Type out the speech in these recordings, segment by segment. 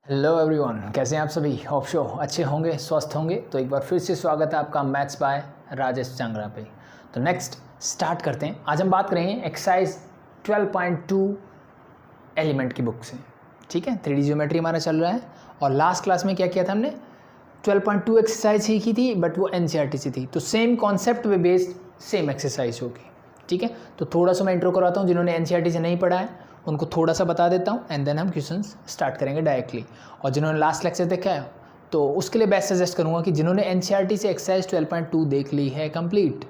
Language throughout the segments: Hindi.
हेलो एवरीवन, कैसे हैं आप सभी। होप शो अच्छे होंगे, स्वस्थ होंगे। तो एक बार फिर से स्वागत है आपका मैथ्स बाय राजेश चांगरा पे। तो नेक्स्ट स्टार्ट करते हैं। आज हम बात करेंगे एक्सरसाइज 12.2 एलिमेंट की बुक से। ठीक है, 3D ज्योमेट्री हमारा चल रहा है। और लास्ट क्लास में क्या किया था हमने, 12.2 एक्सरसाइज सीखी थी, बट वो NCERT से थी। तो सेम कॉन्सेप्ट पे बेस्ड सेम एक्सरसाइज होगी। ठीक है, तो थोड़ा सा मैं इंट्रो करवाता हूँ। जिन्होंने NCERT से नहीं पढ़ा है उनको थोड़ा सा बता देता हूँ, एंड देन हम क्वेश्चंस स्टार्ट करेंगे डायरेक्टली। और जिन्होंने लास्ट लेक्चर देखा है तो उसके लिए बेस्ट सजेस्ट करूँगा कि जिन्होंने NCERT से एक्सरसाइज 12.2 देख ली है कंप्लीट,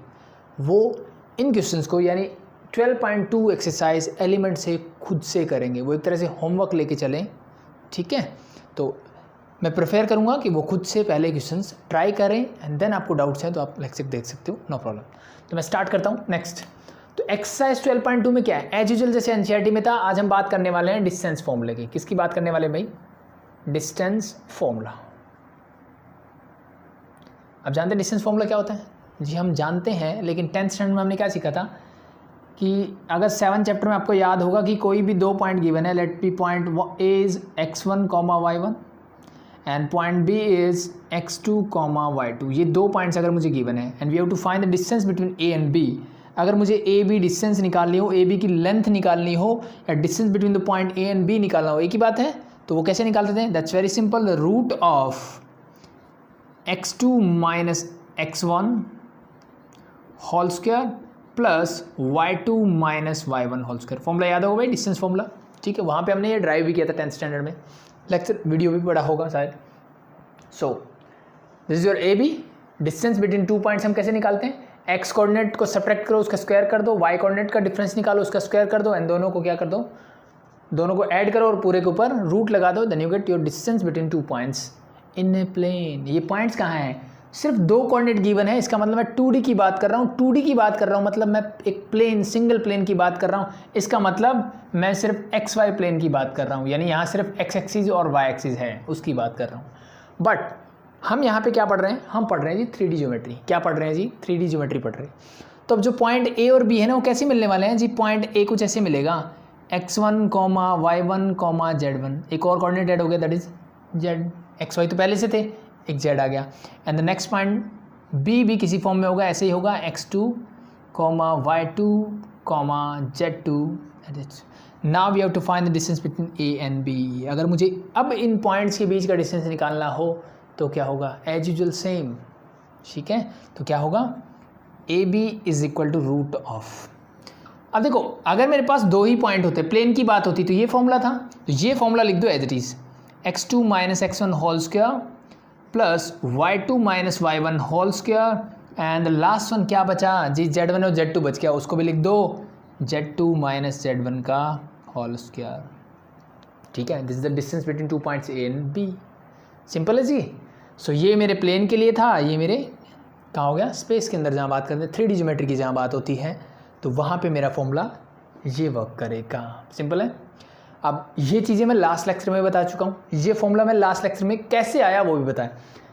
वो इन क्वेश्चंस को यानी 12.2 एक्सरसाइज एलिमेंट से खुद से करेंगे। वो एक तरह से होमवर्क लेके चलें। ठीक है, तो मैं प्रेफर करूँगा कि वो खुद से पहले क्वेश्चंस ट्राई करें, एंड देन आपको डाउट्स हैं तो आप लेक्चर देख सकते हो, नो प्रॉब्लम। तो मैं स्टार्ट करता हूँ नेक्स्ट। तो एक्सरसाइज 12.2 में क्या है, एज यूजुअल जैसे NCERT में था, आज हम बात करने वाले हैं डिस्टेंस फॉर्मूले की। किसकी बात करने वाले हैं भाई? Distance formula. अब जानते हैं डिस्टेंस फॉर्मूला क्या होता है? जी हम जानते हैं, लेकिन 10th स्टैंडर्ड में हमने क्या सीखा था कि अगर 7 चैप्टर में आपको याद होगा कि कोई भी दो पॉइंट गिवन है, let be point A is x1, y1 and point B is x2, y2। ये दो पॉइंट्स अगर मुझे गिवन है and we have to find the distance between A and B। अगर मुझे AB डिस्टेंस निकालनी हो, AB की लेंथ निकालनी हो, या distance between the point A and B निकालना हो, एक ही बात है। तो वो कैसे निकालते थे? That's very simple, the root of x2 minus x1 whole square plus y2 minus y1 whole square. Formula याद होगा भाई, डिस्टेंस फॉर्मूला। ठीक है, वहाँ पे हमने ये ड्राइव भी किया था 10th स्टैंडर्ड में, लेक्चर वीडियो भी पढ़ा होगा शायद। सो this is your AB। Distance between two points हम कैसे निकालते हैं? x कोऑर्डिनेट को सब्ट्रैक्ट करो, उसका स्क्वायर कर दो, y कोऑर्डिनेट का डिफरेंस निकालो, उसका स्क्वायर कर दो, एंड दोनों को क्या कर दो, दोनों को ऐड करो और पूरे के ऊपर रूट लगा दो, then you get your distance between two points in a plane. ये पॉइंट्स कहाँ हैं? सिर्फ दो कोऑर्डिनेट गिवन है, इसका मतलब मैं 2D की बात कर रहा हूँ। 2D की बात कर रहा हूँ मतलब मैं एक प्लेन, सिंगल प्लेन की बात कर रहा हूँ। इसका मतलब मैं सिर्फ XY प्लेन की बात कर रहा हूँ, यानी यहाँ सिर्फ X एक्सिस और Y एक्सिस है, उसकी बात कर रहा हूँ। बट हम यहाँ पे क्या पढ़ रहे हैं? हम पढ़ रहे हैं जी 3D ज्योमेट्री। क्या पढ़ रहे हैं जी? 3D ज्योमेट्री पढ़ रहे हैं। तो अब जो पॉइंट A और B है ना, वो कैसे मिलने वाले हैं जी? पॉइंट A कुछ ऐसे मिलेगा, x1, y1, z1। एक और कोऑर्डिनेट ऐड हो गया, दैट इज z। xy तो पहले से थे, एक z आ गया। And the next point B भी किसी फॉर्म में होगा, ऐसे ही होगा, x2, y2, z2। Now we have to find the distance between A and B। अगर मुझे अब इन पॉइंट्स के बीच का डिस्टेंस निकालना हो तो क्या होगा? As usual same. ठीक है, तो क्या होगा? AB is equal to root of. अब देखो, अगर मेरे पास दो ही पॉइंट होते, प्लेन की बात होती, तो ये फॉर्मूला था, तो ये फॉर्मूला लिख दो as it is, x2 minus x1 whole square plus y2 minus y1 whole square, and last one क्या बचा जी? z1 और z2 बच गया, उसको भी लिख दो, z2 माइनस z1 का होल स्क्वायर। ठीक है, this is the distance between two points A and B। Simple है जी। सो ये मेरे प्लेन के लिए था, ये मेरे कहाँ हो गया? स्पेस के अंदर जहाँ बात करते हैं, 3D ज्योमेट्री की जहाँ बात होती है, तो वहाँ पे मेरा फॉर्मूला ये वर्क करेगा। सिंपल है। अब ये चीज़ें मैं लास्ट लेक्चर में बता चुका हूँ, ये फॉर्मूला मैं लास्ट लेक्चर में कैसे आया वो भी बताया।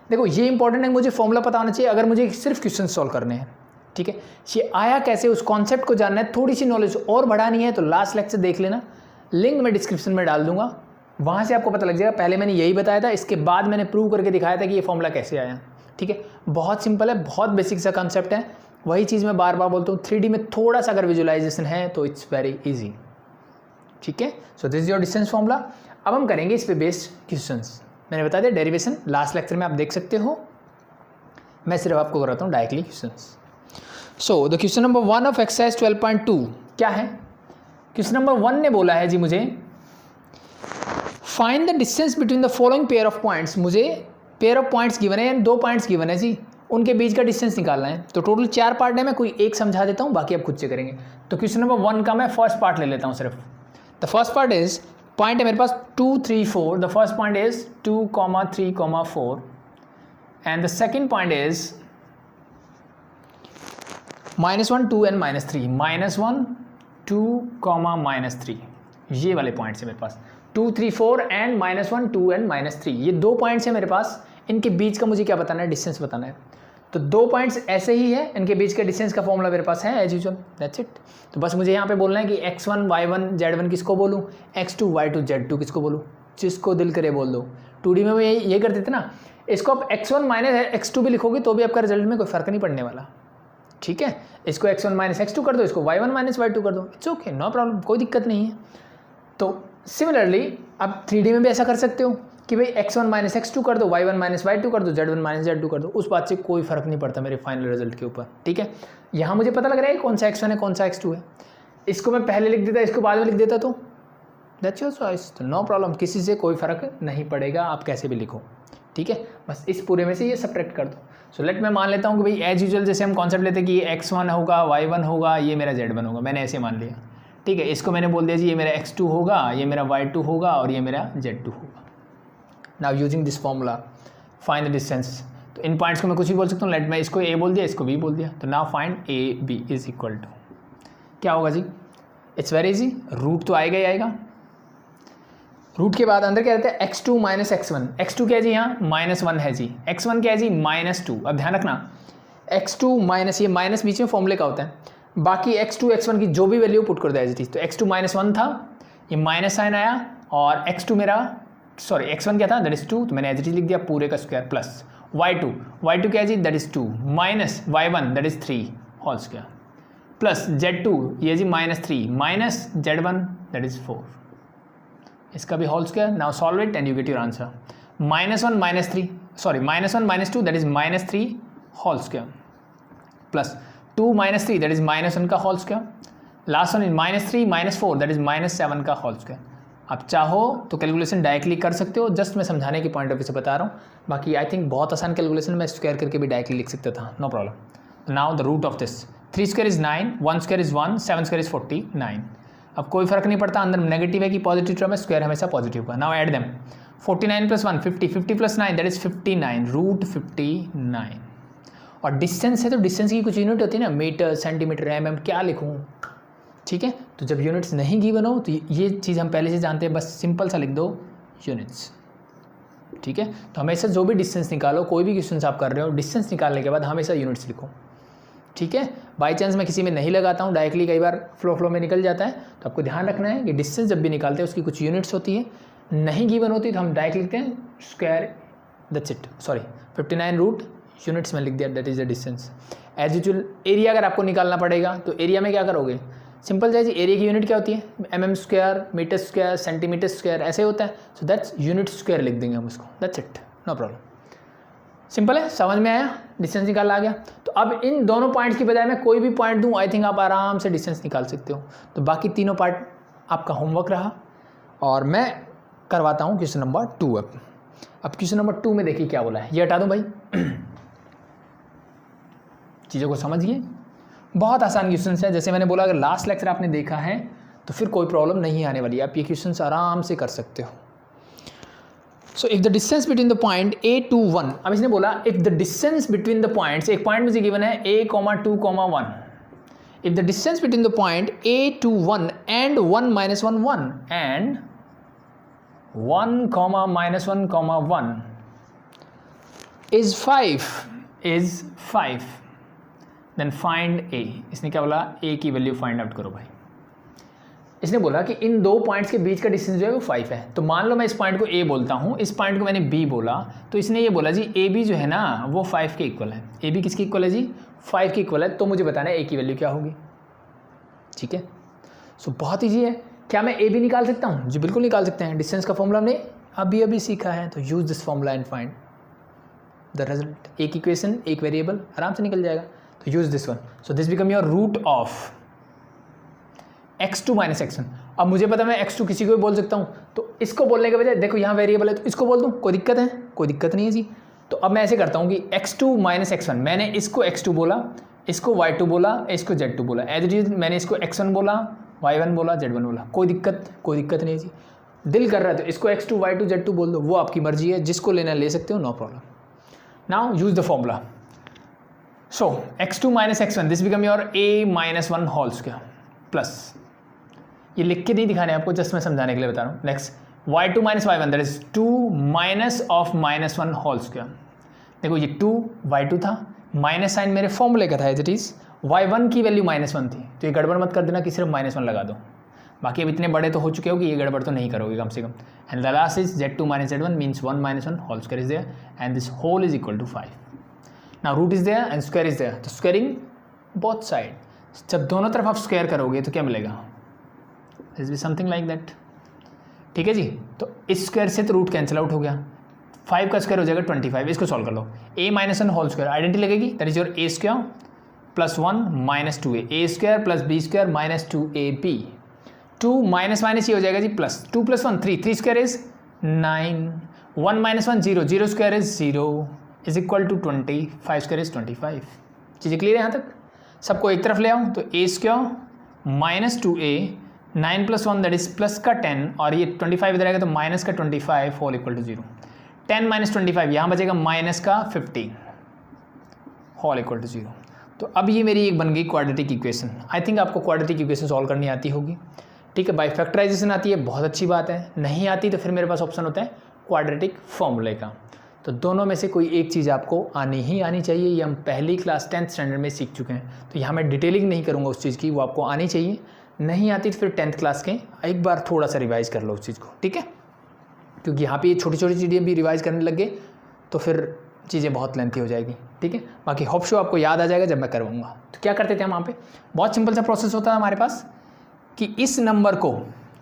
देखो ये इंपॉर्टेंट है, मुझे फॉर्मूला पता होना चाहिए अगर मुझे सिर्फ क्वेश्चन सॉल्व करने हैं। ठीक है, ये आया कैसे, उस कॉन्सेप्ट को जानना है, थोड़ी सी नॉलेज और बढ़ानी है तो लास्ट लेक्चर देख लेना, लिंक मैं डिस्क्रिप्शन में डाल दूंगा, वहाँ से आपको पता लग जाएगा। पहले मैंने यही बताया था, इसके बाद मैंने प्रूव करके दिखाया था कि ये फॉर्मूला कैसे आया। ठीक है, बहुत सिंपल है, बहुत बेसिक सा कंसेप्ट है। वही चीज़ मैं बार बार बोलता हूँ, 3D में थोड़ा सा अगर विजुअलाइजेशन है तो इट्स वेरी इजी। ठीक है, सो this is your distance formula. अब हम करेंगे इस पे बेस्ड क्वेश्चंस। मैंने बता दिया डेरिवेशन लास्ट लेक्चर में आप देख सकते हो, मैं सिर्फ आपको कराता हूँ directly questions. So the question number 1 of exercise 12.2 क्या है? क्वेश्चन नंबर 1 ने बोला है जी मुझे find the distance between the following pair of points. मुझे पेयर ऑफ पॉइंट्स गिवन है, यानी दो पॉइंट्स गिवन है जी, उनके बीच का डिस्टेंस निकालना है। तो टोटल 4 पार्ट है, मैं कोई एक समझा देता हूँ, बाकी आप खुद से करेंगे। तो क्वेश्चन नंबर 1 का मैं फर्स्ट पार्ट ले लेता हूँ सिर्फ। The first part is, point है मेरे पास 2, 3, 4। The first point is 2, 3, 4 and the second point is -1, 2 and -3। -1, 2, -3, ये वाले पॉइंट्स है मेरे पास, 2, 3, 4 एंड -1, 2 एंड -3। ये दो पॉइंट्स हैं मेरे पास, इनके बीच का मुझे क्या बताना है? डिस्टेंस बताना है। तो दो पॉइंट्स ऐसे ही है, इनके बीच का डिस्टेंस का फॉर्मूला मेरे पास है एज यूजुअल, दैट्स इट। तो बस मुझे यहाँ पे बोलना है कि x1, y1, z1 किसको बोलूँ, x2, y2, z2 किसको बोलूँ। जिसको दिल करे बोल दो। 2D में ये करते थे ना, इसको आप x1 माइनस x2 भी लिखोगे तो भी आपका रिजल्ट में कोई फ़र्क नहीं पड़ने वाला, ठीक है। इसको x1 माइनस x2 कर दो, इसको y1 माइनस y2 कर दो, इट्स ओके, नो प्रॉब्लम, कोई दिक्कत नहीं है। तो सिमिलरली आप 3D में भी ऐसा कर सकते हो कि भाई x1 माइनस x2 कर दो, y1 माइनस y2 कर दो, z1 माइनस z2 कर दो, उस बात से कोई फ़र्क नहीं पड़ता मेरे फाइनल रिजल्ट के ऊपर, ठीक है। यहाँ मुझे पता लग रहा है कौन सा x1 है कौन सा x2 है, इसको मैं पहले लिख देता, इसको बाद में लिख देता तो दैट्स योर चॉइस, तो नो प्रॉब्लम, किसी से कोई फ़र्क नहीं पड़ेगा, आप कैसे भी लिखो, ठीक है। बस इस पूरे में से ये सब्ट्रैक्ट कर दो। सो लेट मैं मान लेता हूँ कि भाई एज यूजुअल जैसे हम कॉन्सेप्ट लेते हैं कि ये x1 होगा, y1 होगा, ये मेरा z1 होगा, मैंने ऐसे मान लिया, ठीक है। इसको मैंने बोल दिया जी ये मेरा x2 होगा, ये मेरा y2 होगा और ये मेरा z2 होगा। Now using this formula find the distance, तो इन पॉइंट्स को मैं कुछ भी बोल सकता हूँ, लेट मैं इसको a बोल दिया, इसको b बोल दिया, तो now find a b is equal to क्या होगा जी, इट्स वेरी इजी, रूट तो आएगा ही आएगा। रूट के बाद अंदर क्या रहता है x2 माइनस x1, x2 क्या है जी यहाँ -1 है जी, x1 क्या है जी -2। अब ध्यान रखना x2 माइनस, ये माइनस बीच में फॉर्मूले का होता है, बाकी x2 x1 की जो भी वैल्यू पुट कर दो एज इट इज, तो x2 -1 था, ये माइनस साइन आया, और x2 मेरा सॉरी x1 क्या था दैट इज 2, तो मैंने एज इट इज लिख दिया पूरे का स्क्वायर, प्लस y2 क्या है जी that is 2, minus y1 that is 3 whole square, plus z2 ये जी -3 माइनस z1 दैट इज 4, इसका भी whole square. Now solve it and you get your answer, -1 -3 sorry -1 -2 that is -3 whole square, plus 2 -3 that is -1 का whole square, last one is -3 -4 that is -7 का होल स्क्वायर। आप चाहो तो कैलकुलेशन डायरेक्टली कर सकते हो, जस्ट मैं समझाने के पॉइंट ऑफ व्यू से बता रहा हूँ, बाकी आई थिंक बहुत आसान कैलकुलेशन मैं स्क्वायर करके भी डायरेक्टली लिख सकता था, no problem. Now the root of this, 3 square is 9, 1 square is 1, 7 square is 49। अब कोई फर्क नहीं पड़ता, अंदर नेगेटिव है कि पॉजिटिव टर्म है, स्क्वायर हमेशा पॉजिटिव का। Now add them, 49 plus 1 50, 50 plus 9 that is 59, root 59। और डिस्टेंस है तो डिस्टेंस की कुछ यूनिट होती है ना, मीटर सेंटीमीटर एमएम, क्या लिखूँ, ठीक है। तो जब यूनिट्स नहीं गिवन हो तो ये चीज़ हम पहले से जानते हैं, बस सिंपल सा लिख दो यूनिट्स, ठीक है। तो हमेशा जो भी डिस्टेंस निकालो, कोई भी क्वेश्चन आप कर रहे हो, डिस्टेंस निकालने के बाद हमेशा यूनिट्स लिखो, ठीक है। बाई चांस मैं किसी में नहीं लगाता हूँ, डायरेक्टली कई बार फ्लो में निकल जाता है, तो आपको ध्यान रखना है कि डिस्टेंस जब भी निकालते हैं उसकी कुछ यूनिट्स होती है, नहीं गिवन होती तो हम डायरेक्ट लिखते हैं square, that's it, sorry 59 root units में लिख दिया, that is the distance. As usual area अगर आपको निकालना पड़ेगा तो एरिया में क्या करोगे, सिंपल जाए जी, एरिया की यूनिट क्या होती है, mm square, metre square, centimetre square, ऐसे होता है, सो दैट्स यूनिट स्क्वायर लिख देंगे हम उसको, that's it, no problem, simple है, समझ में आया, डिस्टेंस निकाल आ गया। तो अब इन दोनों पॉइंट्स की बजाय मैं कोई भी पॉइंट दूं, आई थिंक आप आराम से डिस्टेंस निकाल सकते हो। तो बाकी तीनों पार्ट आपका होमवर्क रहा और मैं करवाता हूं क्वेश्चन नंबर 2। अब क्वेश्चन नंबर 2 में देखिए क्या बोला है, ये हटा दूं भाई, चीज़ों को समझिए, बहुत आसान क्वेश्चन है। जैसे मैंने बोला, अगर लास्ट लेक्चर आपने देखा है तो फिर कोई प्रॉब्लम नहीं आने वाली, आप ये क्वेश्चन आराम से कर सकते हो। So if the distance between the point a to 1, अब इसने बोला if the distance between the points, एक पॉइंट मुझे गिवन है a, 2, 1, if the distance between the point a to 1 and 1 minus 1 1 and 1 minus 1 1 is 5 then find a। इसने क्या बोला, a की वैल्यू फाइंड आउट करो भाई। इसने बोला कि इन दो पॉइंट्स के बीच का डिस्टेंस जो है वो 5 है। तो मान लो मैं इस पॉइंट को a बोलता हूँ, इस पॉइंट को मैंने b बोला, तो इसने ये बोला जी ab जो है ना वो 5 के इक्वल है। ab किसकी इक्वल है जी, 5 के इक्वल है। तो मुझे बताना है a की वैल्यू क्या होगी, ठीक है। सो बहुत ईजी है, क्या मैं ab निकाल सकता हूँ, जी बिल्कुल निकाल सकते हैं। डिस्टेंस का फॉर्मूला हमने अभी सीखा है, तो use this formula and find the result. एक इक्वेशन एक वेरिएबल आराम से निकल जाएगा, तो use this one. So this become your root of x2 minus x1। अब मुझे पता मैं x2 किसी को भी बोल सकता हूँ, तो इसको बोलने के बजाय देखो यहाँ वेरिएबल है तो इसको बोल दूँ, कोई दिक्कत है, कोई दिक्कत नहीं है जी। तो अब मैं ऐसे करता हूँ कि x2 माइनस x1, मैंने इसको x2 बोला, इसको y2 बोला, इसको z2 बोला, एज इट इज मैंने इसको x1 बोला, y1 बोला, z1 बोला, कोई दिक्कत नहीं है जी। दिल कर रहा है तो इसको x2 y2 z2 बोल दो, वो आपकी मर्जी है, जिसको लेना ले सकते हो, no problem. Now use the formula. So x2 minus x1, this become your a minus 1 whole square plus, ये लिख के नहीं दिखाने आपको, जस्ट मैं समझाने के लिए बता रहा हूँ। Next y2 minus y1 that is 2 minus of minus 1 whole square. देखो ये 2 y2 था, माइनस साइन मेरे फॉर्मूले का था एज इट इज, y1 की वैल्यू -1 थी, तो ये गड़बड़ मत कर देना कि सिर्फ -1 लगा दो। बाकी अब इतने बड़े तो हो चुके हो कि ये गड़बड़ तो नहीं करोगे कम से कम। And the last is z2 minus z1 means 1 minus 1 whole square is there and this whole is equal to 5। Now root is there and square is there, तो स्क्वायरिंग बोथ साइड, जब दोनों तरफ आप स्क्वायर करोगे तो क्या मिलेगा, this be something like that. ठीक है जी, तो इस स्क्वायर से तो रूट कैंसिल आउट हो गया, 5 का स्क्वायर हो जाएगा 25। इसको सॉल्व कर लो, a minus 1 whole square identity लगेगी, that is your a square plus 1 minus 2a, a square plus b square minus 2ab, 2 minus minus ये हो जाएगा जी plus, 2 plus 1 3, 3 square is 9, 1 minus 1 0, 0 square is 0 is equal to 20, 5 square is 25। चीज़ें क्लियर है यहाँ तक? सबको एक तरफ ले आऊँ तो a square minus 2a 9 plus 1 that is plus का 10 और ये 25 इधर आएगा तो माइनस का 25 होल इक्वल टू 0, 10 माइनस 25 यहाँ बचेगा माइनस का 15 होल इक्वल टू 0। तो अब ये मेरी एक बन गई क्वाड्रेटिक इक्वेशन। आई थिंक आपको क्वाड्रेटिक इक्वेशन सॉल्व करनी आती होगी, ठीक है। बाय फैक्टराइजेशन आती है, बहुत अच्छी बात है। नहीं आती तो फिर मेरे पास ऑप्शन होता है क्वाड्रेटिक फॉर्मूले का। तो दोनों में से कोई एक चीज़ आपको आनी ही आनी चाहिए, ये हम पहली क्लास 10th स्टैंडर्ड में सीख चुके हैं, तो यहाँ मैं डिटेलिंग नहीं करूँगा उस चीज़ की, वो आपको आनी चाहिए। नहीं आती तो फिर 10th क्लास के एक बार थोड़ा सा रिवाइज़ कर लो उस चीज़ को, ठीक है, क्योंकि यहाँ पे ये छोटी छोटी चीज़ें भी रिवाइज़ करने लग गए तो फिर चीज़ें बहुत लेंथी हो जाएगी, ठीक है। बाकी होप शो आपको याद आ जाएगा जब मैं करवाऊँगा। तो क्या करते थे हम वहाँ पे, बहुत सिंपल सा प्रोसेस होता है हमारे पास कि इस नंबर को,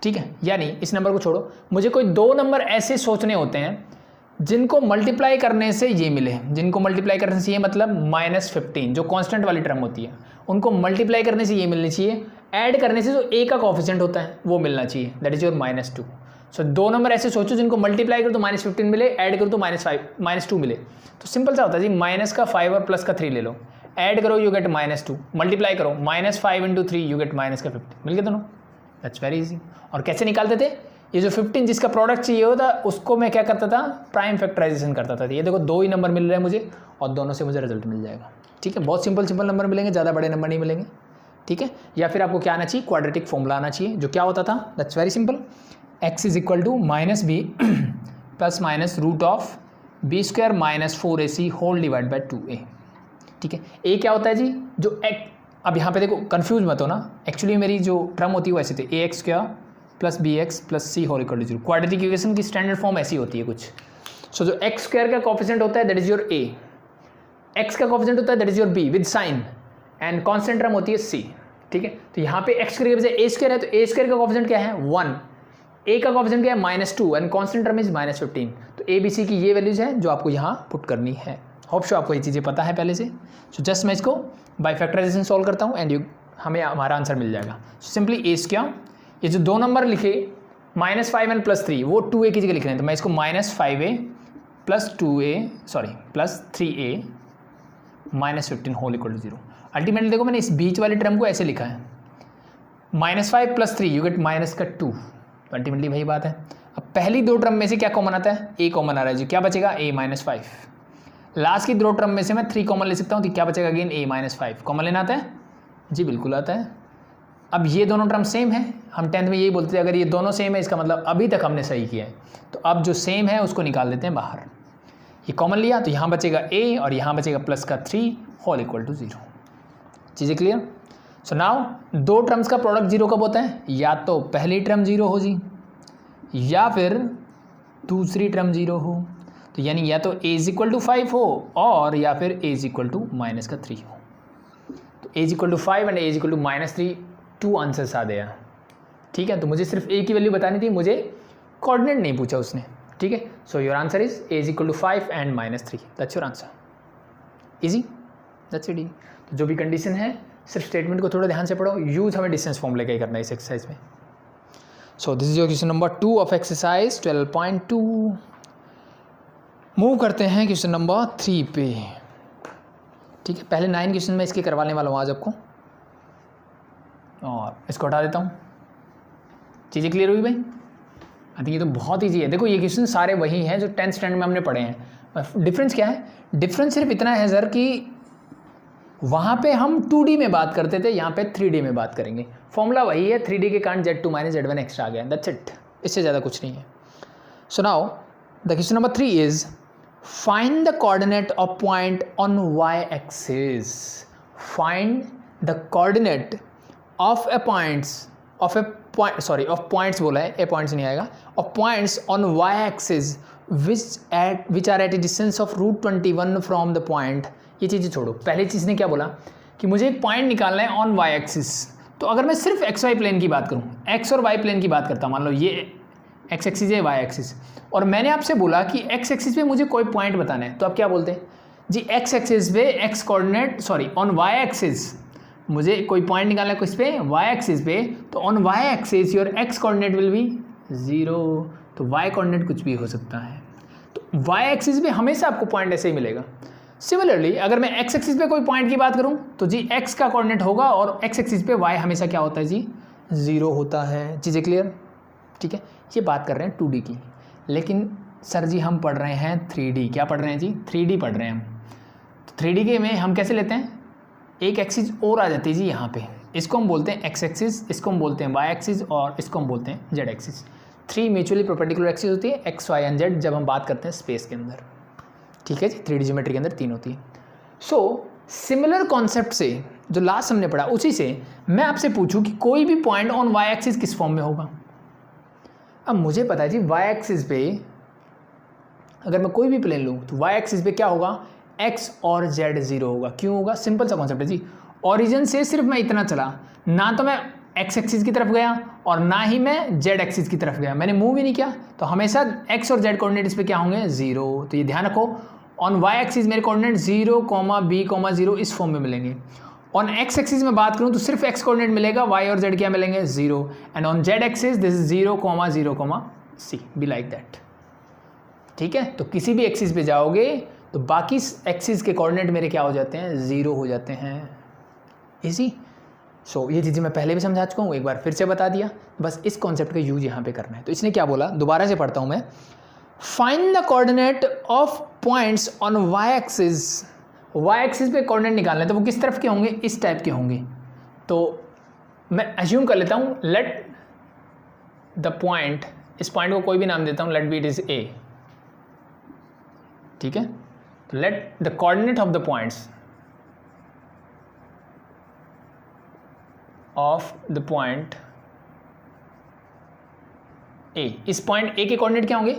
ठीक है, यानी इस नंबर को छोड़ो, मुझे कोई 2 नंबर ऐसे सोचने होते हैं जिनको मल्टीप्लाई करने से ये मिले, जिनको मल्टीप्लाई करने से ये मतलब -15 जो कांस्टेंट वाली टर्म होती है, उनको मल्टीप्लाई करने से ये मिलनी चाहिए, ऐड करने से जो a का कोफिशिएंट होता है वो मिलना चाहिए, that is your -2। So 2 number ऐसे सोचो जिनको मल्टीप्लाई करो तो -15 मिले, ऐड करो तो -2 मिले। तो सिंपल सा होता है जी, माइनस का 5 और प्लस का 3 ले लो, ऐड करो यू गेट -2, मल्टीप्लाई करो -5 × 3 यू गेट -15, मिल गया दोनों, दैट्स वेरी इजी। और कैसे निकालते थे, ये जो 15 जिसका प्रोडक्ट चाहिए होता उसको मैं क्या करता था, प्राइम फैक्टराइजेशन करता था। ये देखो 2 ही नंबर मिल रहे हैं मुझे और दोनों से मुझे रिजल्ट मिल जाएगा, ठीक है। बहुत सिंपल नंबर मिलेंगे, ज़्यादा बड़े नंबर नहीं मिलेंगे, ठीक है। या फिर आपको क्या आना चाहिए, क्वाड्रेटिक फॉर्मूला आना चाहिए, जो क्या होता था, that's very simple, x is equal to -b plus minus root of b square minus 4ac whole divide by 2a, ठीक है। a क्या होता है जी, जो अब यहाँ पे देखो कंफ्यूज मत हो ना, एक्चुअली मेरी जो टर्म होती है वो ऐसी थी, ax square plus bx plus c whole equal to 0। Quadratic equation की स्टैंडर्ड फॉर्म ऐसी होती है कुछ। सो जो x स्क्वायर का कोफिशिएंट होता है that is your a, x का कोफिशिएंट होता है that is your b with sign, and constant term होती है c, ठीक है। तो यहाँ पे x स्क्वायर के बजाय a स्क्वायर है, तो a स्क्वायर का कोफिशिएंट क्या है 1, a का कोफिशिएंट क्या है -2 एंड कांस्टेंट टर्म इज -15। तो a b c की ये वैल्यूज है जो आपको यहाँ पुट करनी है। होप शो आपको ये चीज़ें पता है पहले से। सो जस्ट मैं इसको बाय फैक्टराइजेशन सॉल्व करता हूँ एंड हमें हमारा आंसर मिल जाएगा। सिंपली a स्क्वायर, ये जो 2 नंबर लिखे -5 एंड +3 वो 2a की जगह लिख रहे हैं, तो मैं इसको -5a plus 2a sorry plus 3a -15 whole equal to 0। Ultimately देखो मैंने इस बीच वाली टर्म को ऐसे लिखा है, -5 + 3 यू गेट -2, अल्टीमेटली वही बात है। अब पहली 2 टर्म में से क्या कॉमन आता है, a कॉमन आ रहा है जी, क्या बचेगा a -5। लास्ट की 2 टर्म में से मैं 3 कॉमन ले सकता हूँ, तो क्या बचेगा अगेन a -5। कॉमन लेना आता है जी, बिल्कुल आता है। अब ये दोनों टर्म सेम है, हम 10th में यही बोलते थे, अगर ये दोनों सेम है इसका मतलब अभी तक हमने सही किया है। तो अब जो सेम है उसको निकाल देते हैं बाहर, ये कॉमन लिया तो यहाँ बचेगा a और यहाँ बचेगा प्लस का 3 होल इक्वल टू 0। चीज़ें क्लियर। सो नाउ 2 टर्म्स का प्रोडक्ट 0 कब होता है, या तो पहली टर्म 0 हो जी, या फिर दूसरी टर्म 0 हो। तो यानी या तो a = 5 हो और या फिर a = -3 हो। तो a = 5 एंड a = -3, 2 आंसर्स आ गया, ठीक है। तो मुझे सिर्फ a की वैल्यू बतानी थी, मुझे कोऑर्डिनेट नहीं पूछा उसने, ठीक है। So your answer is a = 5 and -3, that's your answer, easy, that's it. तो जो भी कंडीशन है सिर्फ स्टेटमेंट को थोड़ा ध्यान से पढ़ो, यूज हमें डिस्टेंस फॉर्मूले का ही करना है इस एक्सरसाइज में। सो this is your question number 2 of exercise 12.2। Move करते हैं क्वेश्चन नंबर 3 पे, ठीक है। पहले 9 क्वेश्चन में इसके करवाने वाला हूँ आज आपको, और इसको हटा देता हूँ। चीज़ें क्लियर हुई भाई? आई थिंक ये तो बहुत ईजी है। देखो ये क्वेश्चन सारे वही हैं जो 10th स्टैंडर्ड में हमने पढ़े हैं। डिफरेंस क्या है, डिफरेंस सिर्फ इतना है सर कि वहाँ पे हम 2D में बात करते थे, यहाँ पे 3D में बात करेंगे। फॉर्मूला वही है, 3D के कारण z2 - z1 एक्स्ट्रा आ गया, दैट्स इट, इससे ज़्यादा कुछ नहीं है। So now the question number 3 is find the coordinate of point on y axis. Find the coordinate of a of points बोला है, ए पॉइंट्स नहीं आएगा, of points on Y axis which are at a distance of √21 from the point. ये चीज़ें छोड़ो, पहली चीज़ ने क्या बोला कि मुझे एक पॉइंट निकालना है ऑन वाई एक्सिस। तो अगर मैं सिर्फ एक्स वाई प्लेन की बात करूँ, एक्स और वाई प्लेन की बात करता हूँ, मान लो ये एक्स एक्सिस है, वाई एक्सिस, और मैंने आपसे बोला कि एक्स एक्सिस पे मुझे कोई पॉइंट बताना है, तो आप क्या बोलते हैं जी, एक्स एक्सिस पे X coordinate on Y axis मुझे कोई पॉइंट निकालना है किस पे, वाई एक्सिस पे, तो on Y axis your X coordinate will be 0, तो वाई कोऑर्डिनेट कुछ भी हो सकता है, तो वाई एक्सिस पे हमेशा आपको पॉइंट ऐसे ही मिलेगा। सिमिलरली अगर मैं एक्स एक्सिस पे कोई पॉइंट की बात करूं तो जी एक्स का कोऑर्डिनेट होगा और एक्स एक्सिस पे वाई हमेशा क्या होता है जी, 0 होता है। चीज़ें क्लियर, ठीक है। ये बात कर रहे हैं 2D की, लेकिन सर जी हम पढ़ रहे हैं 3D। क्या पढ़ रहे हैं जी, 3D पढ़ रहे हैं हम। तो 3D के में हम कैसे लेते हैं, एक एक्सिस और आ जाती है जी यहाँ पे, इसको हम बोलते हैं एक्स एक्सिस, इसको हम बोलते हैं वाई एक्सिस और इसको हम बोलते हैं Z axis. 3 mutually perpendicular axis होती है, एक्स वाई एंड जेड, जब हम बात करते हैं स्पेस के अंदर, ठीक है जी। 3D ज्योमेट्री के अंदर 3 होती है। सो सिमिलर कॉन्सेप्ट से जो लास्ट हमने पढ़ा, उसी से मैं आपसे पूछूं कि कोई भी पॉइंट ऑन वाई एक्सिस किस फॉर्म में होगा। अब मुझे पता है जी वाई एक्सिस पे अगर मैं कोई भी प्लेन लूँ तो वाई एक्सिस पे क्या होगा, एक्स और जेड 0 होगा। क्यों होगा, सिंपल सा कॉन्सेप्ट है जी, ओरिजिन से सिर्फ मैं इतना चला, ना तो मैं एक्स एक्सिस की तरफ गया और ना ही मैं जेड एक्सिस की तरफ गया, मैंने मूव ही नहीं किया, तो हमेशा एक्स और जेड कोऑर्डिनेट इस पे क्या होंगे, 0। तो ये ध्यान रखो, ऑन वाई एक्सिस मेरे कोऑर्डिनेट 0, B, 0 इस फॉर्म में मिलेंगे। ऑन एक्स एक्सिस में बात करूं तो सिर्फ एक्स कोऑर्डिनेट मिलेगा, वाई और जेड क्या मिलेंगे, 0, and on Z axis this is 0, 0, C, be like that, ठीक है। तो किसी भी एक्सिस पे जाओगे तो बाकी एक्सिस के कोऑर्डिनेट मेरे क्या हो जाते हैं, 0 हो जाते हैं। इजी। सो ये चीज़ें मैं पहले भी समझा चुका हूँ, एक बार फिर से बता दिया, बस इस कॉन्सेप्ट का यूज यहाँ पे करना है। तो इसने क्या बोला, दोबारा से पढ़ता हूँ मैं, find the coordinate of points on Y axis. Y axis पे कोऑर्डिनेट निकालना है तो वो किस तरफ के होंगे, इस टाइप के होंगे। तो मैं अज्यूम कर लेता हूँ, लेट द पॉइंट, इस पॉइंट को कोई भी नाम देता हूँ, let be it is A, ठीक है। तो let the coordinate of the points of the point A, इस पॉइंट ए के कोऑर्डिनेट क्या होंगे,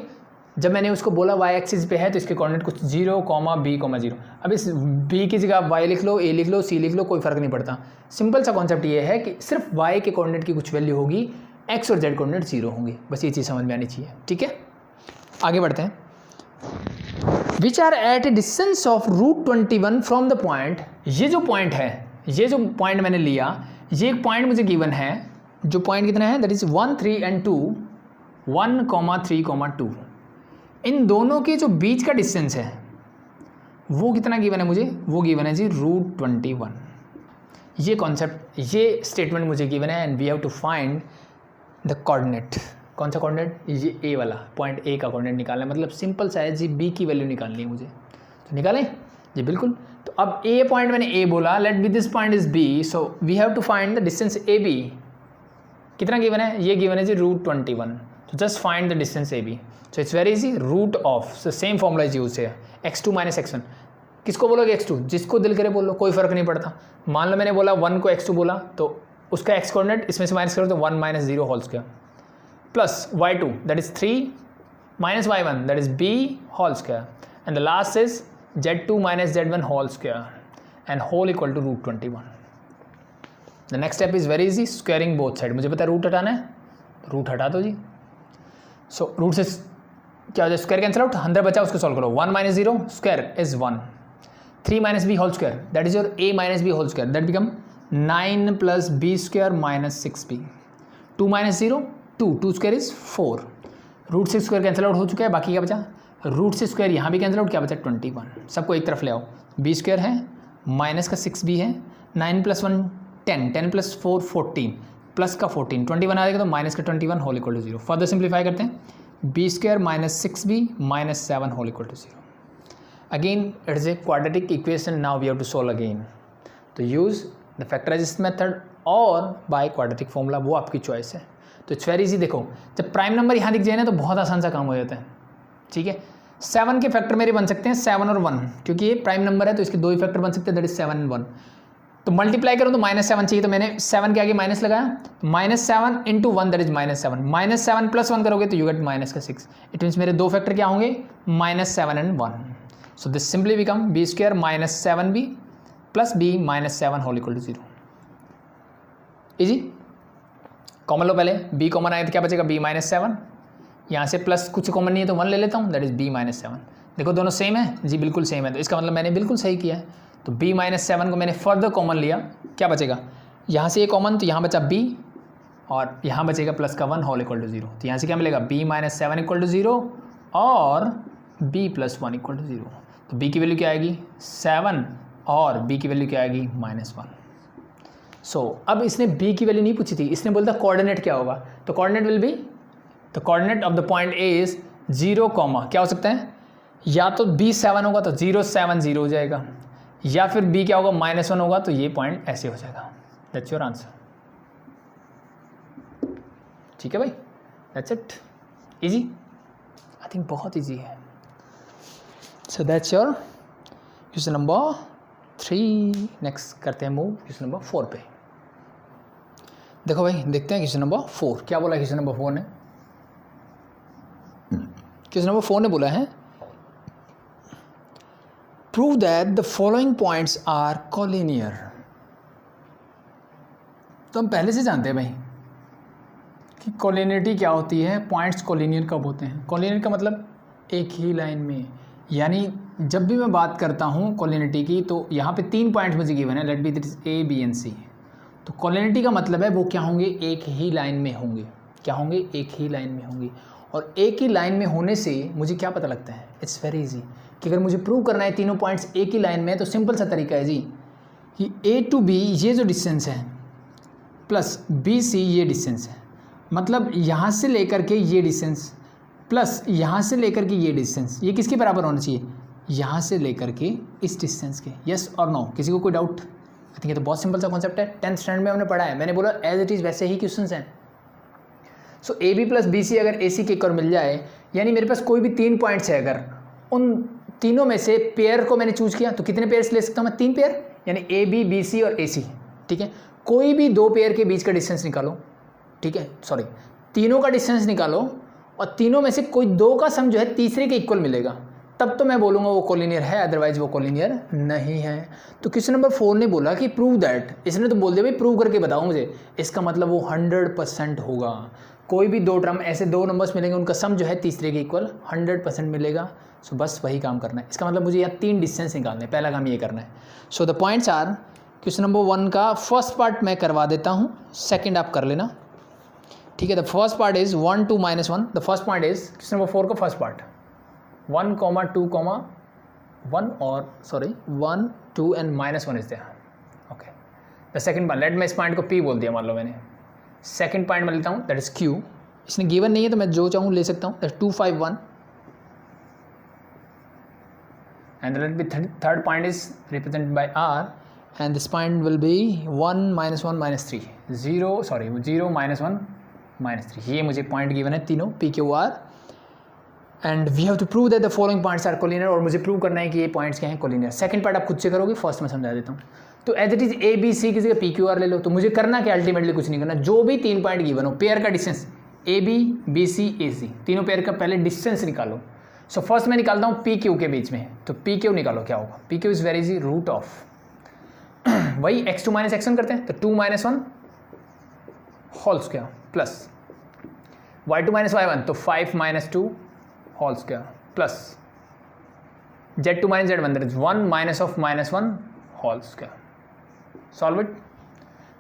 जब मैंने उसको बोला वाई एक्सिस पे है तो इसके कोऑर्डिनेट कुछ 0, B, 0। अब इस B की जगह आप वाई लिख लो, A लिख लो, C लिख लो, कोई फर्क नहीं पड़ता। सिंपल सा कॉन्सेप्ट ये है कि सिर्फ वाई के कोऑर्डिनेट की कुछ वैल्यू होगी, एक्स और जेड कोऑर्डिनेट 0 होंगे, बस ये चीज़ समझ में आनी चाहिए, ठीक है। आगे बढ़ते हैं। Which are at a distance of √21 from the point. ये जो पॉइंट है, ये जो पॉइंट मैंने लिया, ये एक पॉइंट मुझे गिवन है, जो पॉइंट कितना है, दैट इज 1, 3 एंड 2, 1, 3, 2। इन दोनों के जो बीच का डिस्टेंस है वो कितना गिवन है मुझे, वो गिवन है जी √21। ये कॉन्सेप्ट, ये स्टेटमेंट मुझे गिवन है, and we have to find the coordinate. कौन सा कोऑर्डिनेट, ये ए वाला पॉइंट ए का कोऑर्डिनेट निकालना है, मतलब सिंपल सा है जी, बी की वैल्यू निकालनी है मुझे, तो निकालें जी, बिल्कुल। तो अब ए पॉइंट मैंने ए बोला, let be this point is B, so we have to find the distance A B. कितना गिवन है, ये गिवन है जी √21, तो just find the distance A B. So it's very easy, root of, so same formula is use है, x2 - x1। किसको बोलोगे x2, जिसको दिल करे बोलो, कोई फर्क नहीं पड़ता। मान लो मैंने बोला 1 को x2 बोला, तो उसका x कोऑर्डिनेट इसमें से माइनस करो तो 1 - 0 whole square plus y2 that is 3 - y1 that is b whole square, and the last is z2 - z1 whole square and whole equal to √21। The next step is very easy, squaring both side. मुझे पता है रूट हटाना है, रूट हटा दो जी। सो रूट से क्या हो जाए, स्क्वायर कैंसिल आउट, 100 बचा, उसको सॉल्व करो। 1 - 0 square is 1, 3 - b whole square that is your a - b whole square, that become 9 + b square - 6b। 2 - 0 2 square is 4, root से स्क्वायर कैंसिल आउट हो चुका है, बाकी क्या बचा, रूट से स्क्वायर यहाँ भी कैंसिल आउट, क्या बचा 21। सबको एक तरफ ले आओ, b स्क्वायर है, माइनस का 6b है, 9 + 1 10, 10 + 4 14, प्लस का 14, 21 आ जाएगा, तो माइनस का 21 whole equal to 0। Further simplify करते हैं, b square - 6b - 7 whole equal to 0। Again it is a quadratic equation, now we have to solve again. तो यूज़ द फैक्टराइजेशन मेथड और बाय क्वाड्रेटिक फॉर्मूला, वो आपकी चॉइस है। तो इट्स वेरी इजी। देखो जब प्राइम नंबर यहाँ दिख जाए ना तो बहुत आसान सा काम हो जाता है, ठीक है। 7 के फैक्टर मेरे बन सकते हैं 7 और 1, क्योंकि ये प्राइम नंबर है तो इसके 2 ही फैक्टर बन सकते हैं, दैट इज 7 and 1। तो मल्टीप्लाई करूँ तो -7 चाहिए, तो मैंने 7 के आगे माइनस लगाया, -7 इंटू 1 दैट इज -7, -7 प्लस 1 करोगे तो यू गेट -6। इट मीन्स मेरे दो फैक्टर क्या होंगे, -7 and 1। So this simply become b square -7b plus b -7 whole equal to 0। Easy. Common लो पहले, b कॉमन आए तो क्या बचेगा, b -7, यहाँ से प्लस कुछ कॉमन नहीं है तो 1 ले लेता हूँ, दैट इज b -7। देखो दोनों सेम है जी, बिल्कुल सेम है, तो इसका मतलब मैंने बिल्कुल सही किया है। तो b -7 को मैंने फर्दर कॉमन लिया, क्या बचेगा, यहाँ से ये कॉमन, तो यहाँ बचा b और यहाँ बचेगा प्लस का 1 होल इक्वल टू 0। तो यहाँ से क्या मिलेगा, b -7 इक्वल टू 0 और b + 1 इक्वल टू 0। तो b की वैल्यू क्या आएगी, 7 और b की वैल्यू क्या आएगी, -1। सो अब इसने b की वैल्यू नहीं पूछी थी, इसने बोलता कोऑर्डिनेट क्या होगा। तो coordinate will B, the coordinate of the point A is 0, क्या हो सकता है, या तो b 7 होगा तो 0 7 0 हो जाएगा, या फिर b क्या होगा, -1 होगा, तो ये पॉइंट ऐसे हो जाएगा। That's your answer. ठीक है भाई, that's it. Easy, I think बहुत इजी है। So that's your question number 3। Next करते हैं मूव क्वेश्चन नंबर 4 पे। देखो भाई, देखते हैं क्वेश्चन नंबर 4 क्या बोला। क्वेश्चन नंबर 4 ने, क्वेश्चन नंबर 4 ने बोला है prove that the following points are collinear. तो हम पहले से जानते हैं भाई कि कोलिनियरिटी क्या होती है, पॉइंट्स कोलिनियर कब होते हैं। कोलिनियर का मतलब एक ही लाइन में, यानी जब भी मैं बात करता हूँ कोलिनियरिटी की, तो यहाँ पे 3 पॉइंट्स मुझे गिवन है, let be this A B and C. तो कोलिनियरिटी का मतलब है वो क्या होंगे, एक ही लाइन में होंगे। क्या होंगे, एक ही लाइन में होंगे। और एक ही लाइन में होने से मुझे क्या पता लगता है, इट्स वेरी इजी, कि अगर मुझे प्रूव करना है तीनों पॉइंट्स एक ही लाइन में है, तो सिंपल सा तरीका है जी कि ए टू बी ये जो डिस्टेंस है प्लस बी सी ये डिस्टेंस है, मतलब यहाँ से लेकर के ये डिस्टेंस प्लस यहाँ से लेकर के ये डिस्टेंस, ये किसके बराबर होना चाहिए, यहाँ से लेकर के इस डिस्टेंस के। यस और नो, किसी को कोई डाउट। आई थिंक ये तो बहुत सिंपल सा कॉन्सेप्ट है, 10th स्टैंडर्ड में हमने पढ़ा है। मैंने बोला एज इट इज़ वैसे ही क्वेश्चंस हैं। So A B plus B C अगर ए सी के एक और मिल जाए, यानी मेरे पास कोई भी 3 पॉइंट्स है, अगर उन तीनों में से पेयर को मैंने चूज किया, तो कितने पेयर्स ले सकता हूँ मैं, 3 पेयर, यानी ए बी बी सी और ए सी। ठीक है, कोई भी 2 पेयर के बीच का डिस्टेंस निकालो, ठीक है, सॉरी तीनों का डिस्टेंस निकालो, और तीनों में से कोई 2 का सम जो है तीसरे के इक्वल मिलेगा, तब तो मैं बोलूँगा वो कोलिनियर है, अदरवाइज वो कोलिनियर नहीं है। तो क्वेश्चन नंबर 4 ने बोला कि प्रूव दैट, इसने तो बोल दिया भाई प्रूव करके बताओ मुझे, इसका मतलब वो 100% होगा। कोई भी 2 टर्म ऐसे 2 नंबर्स मिलेंगे, उनका सम जो है तीसरे के इक्वल 100% मिलेगा। सो बस वही काम करना है। इसका मतलब मुझे यहाँ 3 डिस्टेंस निकालने हैं, पहला काम ये करना है। So the points are, question number 1 का फर्स्ट पार्ट मैं करवा देता हूँ, सेकेंड आप कर लेना। ठीक है, the first part is 1 2 -1। The first point is question number 4 का फर्स्ट पार्ट 1, 2, 1 और sorry 1 2 and -1 is there. Okay, the second point, let मैं इस पॉइंट को P बोल दिया मान लो मैंने। सेकंड पॉइंट मैं लेता हूँ दैट इज Q। इसने गिवन नहीं है तो मैं जो चाहूँ ले सकता हूँ, that 2 5 1। And let be third point is represented by R, and this point will be 1 -1 -3 0 sorry 0 -1 -3। ये मुझे पॉइंट गिवन है तीनों P Q R, and we have to prove that the following points are collinear. और मुझे प्रूव करना है कि ये पॉइंट्स क्या हैं, कोलिनियर। सेकंड पार्ट आप खुद से करोगे, फर्स्ट में समझा देता हूँ। तो as it is A B C की जगह P Q R ले लो। तो मुझे करना क्या, अल्टीमेटली कुछ नहीं करना, जो भी 3 पॉइंट गिवन हो, पेयर का distance A B B C A C, तीनों पेयर का पहले डिस्टेंस निकालो। सो फर्स्ट मैं निकालता हूँ P Q के बीच में, तो P Q निकालो क्या होगा, P Q is very easy, root of वही x2 - x1 करते हैं, तो 2 - 1 whole square plus y2 - y1, तो 5 - 2 whole square plus z2 - z1, that is 1 - of -1 whole square. Solve it.